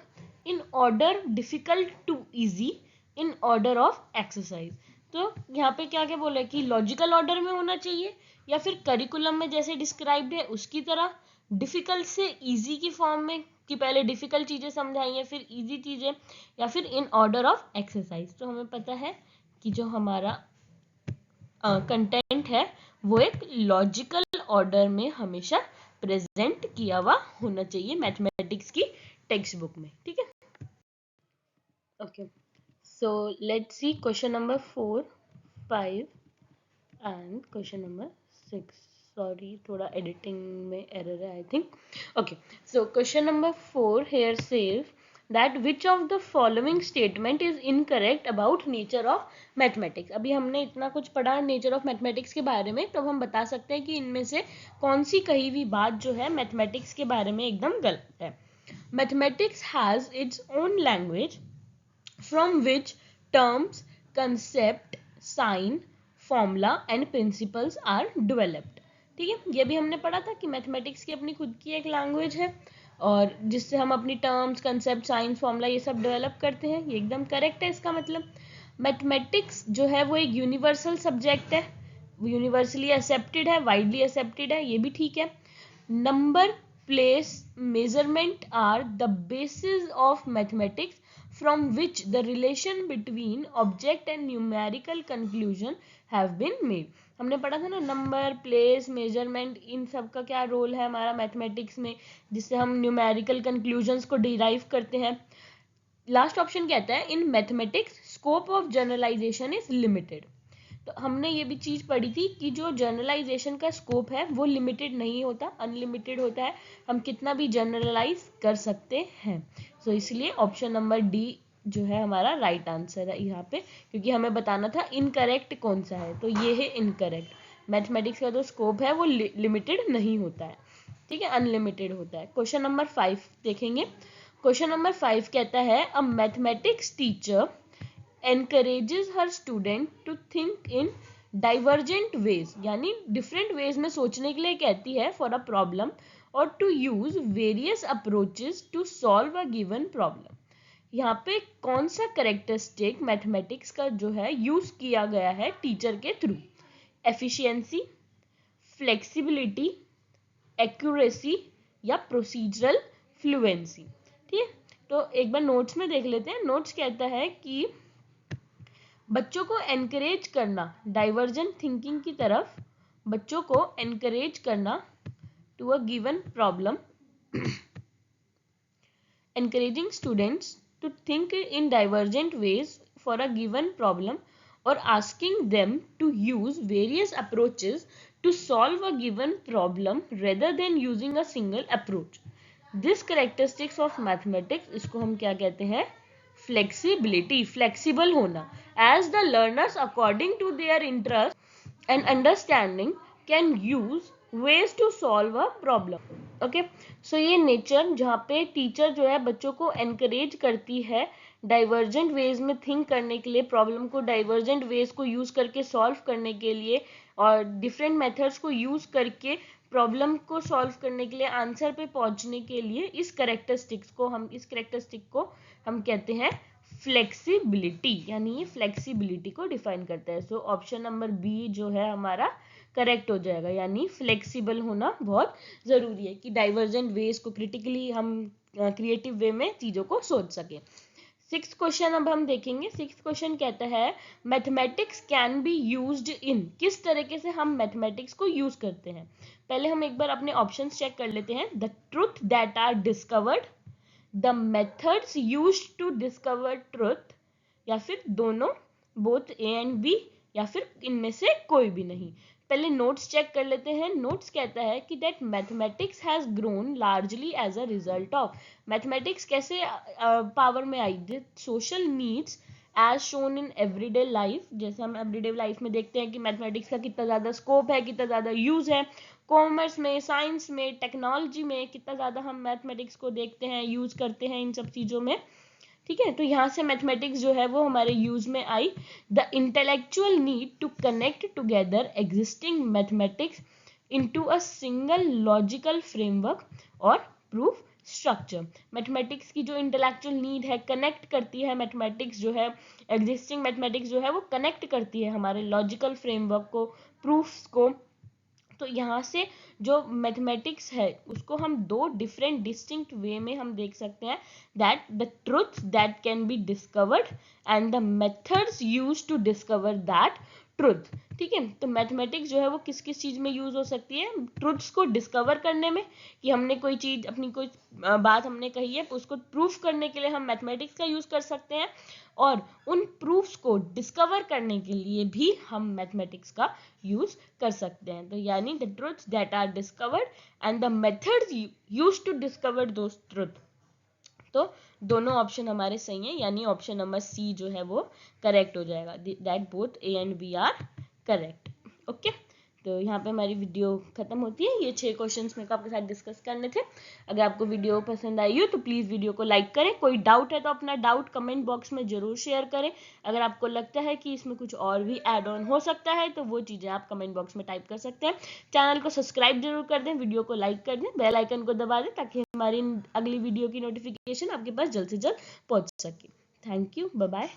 in order difficult to easy, in order of exercise. तो यहाँ पे क्या क्या बोला है कि लॉजिकल ऑर्डर में होना चाहिए, या फिर करिकुलम में जैसे डिस्क्राइब्ड है उसकी तरह, डिफिकल्ट से इजी की फॉर्म में कि पहले डिफिकल्ट चीजें समझाएंगे फिर इजी चीजें, या फिर इन ऑर्डर ऑफ एक्सरसाइज। तो हमें पता है कि जो हमारा कंटेंट है वो एक लॉजिकल ऑर्डर में हमेशा प्रेजेंट किया हुआ होना चाहिए मैथमेटिक्स की टेक्स्ट बुक में, ठीक है। Okay, so let's see question number 4, 5 and question number 6, sorry थोड़ा एडिटिंग में एरर है I think. Okay, so question number 4 here says that which of the following statement is incorrect about nature of mathematics. अभी हमने इतना कुछ पढ़ा nature of mathematics के बारे में, तो हम बता सकते हैं कि इनमें से कौन सी कही हुई बात जो है मैथमेटिक्स के बारे में एकदम गलत है. Mathematics has its own language from which terms, concept, sign, formula and principles are developed. ठीक है, ये भी हमने पढ़ा था कि मैथमेटिक्स की अपनी खुद की एक लैंग्वेज है और जिससे हम अपनी टर्म्स, कंसेप्ट, साइंस, फॉर्मूला ये सब डेवलप करते हैं. ये एकदम करेक्ट है. इसका मतलब मैथमेटिक्स जो है वो एक यूनिवर्सल सब्जेक्ट है, यूनिवर्सली एक्सेप्टेड है, वाइडली एक्सेप्टेड है, ये भी ठीक है. Number, place, measurement are the basis of mathematics from which the relation between object and numerical conclusion have been made. हमने पढ़ा था ना नंबर, प्लेस, मेजरमेंट, इन सब का क्या रोल है हमारा मैथमेटिक्स में, जिससे हम न्यूमेरिकल कंक्लूजन्स को डिराइव करते हैं. लास्ट ऑप्शन कहता है in mathematics scope of generalisation is limited. तो हमने ये भी चीज पढ़ी थी कि जो जनरलाइजेशन का स्कोप है वो लिमिटेड नहीं होता, अनलिमिटेड होता है. हम कितना भी जनरलाइज कर सकते हैं. सो इसलिए ऑप्शन नंबर डी जो है हमारा राइट आंसर है यहाँ पे, क्योंकि हमें बताना था इनकरेक्ट कौन सा है. तो ये है इनकरेक्ट. मैथमेटिक्स का जो स्कोप है वो लिमिटेड नहीं होता है, ठीक है, अनलिमिटेड होता है. क्वेश्चन नंबर 5 देखेंगे. क्वेश्चन नंबर 5 कहता है a mathematics teacher encourages her student to think in divergent ways, यानी डिफरेंट वेज में सोचने के लिए कहती है फॉर अ प्रॉब्लम और to use various approaches to solve a given problem. यहाँ पे कौन सा करेक्टरिस्टिक मैथमेटिक्स का जो है यूज किया गया है टीचर के थ्रू? एफिशिएंसी, फ्लेक्सिबिलिटी, एक्यूरेसी या प्रोसीजरल फ्लुएंसी. ठीक है, तो एक बार नोट्स में देख लेते हैं. नोट्स कहता है कि बच्चों को एनकरेज करना डाइवर्जेंट थिंकिंग की तरफ, बच्चों को एनकरेज करना to a given problem, encouraging students to think in divergent ways for a given problem or asking them to use various approaches to solve a given problem rather than using a single approach. This characteristics of mathematics, इसको हम क्या कहते हैं? Flexibility, flexible होना. As the learners according to their interest and understanding can use ways to solve a problem. Okay, so ये nature जहाँ पे teacher जो है बच्चों को एनकरेज करती है डाइवर्जेंट वेज में थिंक करने के लिए, प्रॉब्लम को डाइवर्जेंट वेज को यूज करके सॉल्व करने के लिए और डिफरेंट मेथड्स को यूज करके प्रॉब्लम को सॉल्व करने के लिए, आंसर पे पहुंचने के लिए, इस करेक्टरिस्टिक को हम कहते हैं फ्लेक्सिबिलिटी, यानी ये फ्लेक्सिबिलिटी को डिफाइन करता है. सो ऑप्शन नंबर बी जो है हमारा करेक्ट हो जाएगा, यानी फ्लेक्सिबल होना बहुत जरूरी है कि डाइवर्जेंट वेज को क्रिटिकली हम क्रिएटिव वे में चीजों को सोच सके. 6th क्वेश्चन अब हम देखेंगे. 6th क्वेश्चन कहता है mathematics can be used in, किस तरीके से हम मैथमेटिक्स को यूज करते हैं. पहले हम एक बार अपने ऑप्शंस चेक कर लेते हैं. The truth that are discovered, the methods used to discover truth, या फिर दोनों, बोथ ए एंड बी, या फिर इनमें से कोई भी नहीं. पहले नोट्स चेक कर लेते हैं. नोट्स कहता है कि that mathematics has grown largely as a result of, mathematics कैसे पावर में आई? The social needs as shown in everyday life, जैसे हम एवरीडे लाइफ में देखते हैं कि मैथमेटिक्स का कितना ज़्यादा स्कोप है, कितना ज़्यादा यूज़ है. कॉमर्स में, साइंस में, टेक्नोलॉजी में कितना ज़्यादा हम मैथमेटिक्स को देखते हैं, यूज़ करते हैं इन सब चीज़ों में. ठीक है, तो यहाँ से मैथमेटिक्स जो है वो हमारे यूज में आई. The intellectual need to connect together existing mathematics into a single logical framework और प्रूफ स्ट्रक्चर. मैथमेटिक्स की जो इंटेलेक्चुअल नीड है, कनेक्ट करती है मैथमेटिक्स जो है, एग्जिस्टिंग मैथमेटिक्स जो है वो कनेक्ट करती है हमारे लॉजिकल फ्रेमवर्क को, प्रूफ्स को. तो यहाँ से जो मैथमेटिक्स है उसको हम दो डिफरेंट डिस्टिंक्ट वे में हम देख सकते हैं. That the truth that can be discovered and the methods used to discover that truth. ठीक है, तो मैथमेटिक्स जो है वो किस किस चीज में यूज हो सकती है? ट्रुथ्स को डिस्कवर करने में, कि हमने कोई चीज, अपनी कोई बात हमने कही है, उसको प्रूफ करने के लिए हम मैथमेटिक्स का यूज कर सकते हैं, और उन प्रूफ्स को डिस्कवर करने के लिए भी हम मैथमेटिक्स का यूज कर सकते हैं। तो यानी the truths that are discovered and the methods used to discover those truth. तो दोनों ऑप्शन हमारे सही हैं, यानी ऑप्शन नंबर सी जो है वो करेक्ट हो जाएगा, that both A and B are correct. Okay, तो यहाँ पे हमारी वीडियो खत्म होती है। ये 6 क्वेश्चंस मेरे को आपके साथ डिस्कस करने थे। अगर आपको वीडियो पसंद आई हो तो प्लीज़ वीडियो को लाइक करें। कोई डाउट है तो अपना डाउट कमेंट बॉक्स में जरूर शेयर करें। अगर आपको लगता है कि इसमें कुछ और भी ऐड ऑन हो सकता है तो वो चीज़ें आप कमेंट बॉक्स में टाइप कर सकते हैं। चैनल को सब्सक्राइब जरूर कर दें, वीडियो को लाइक कर दें, बेल आइकन को दबा दें, ताकि हमारी अगली वीडियो की नोटिफिकेशन आपके पास जल्द से जल्द पहुंच सके। Thank you, bye bye.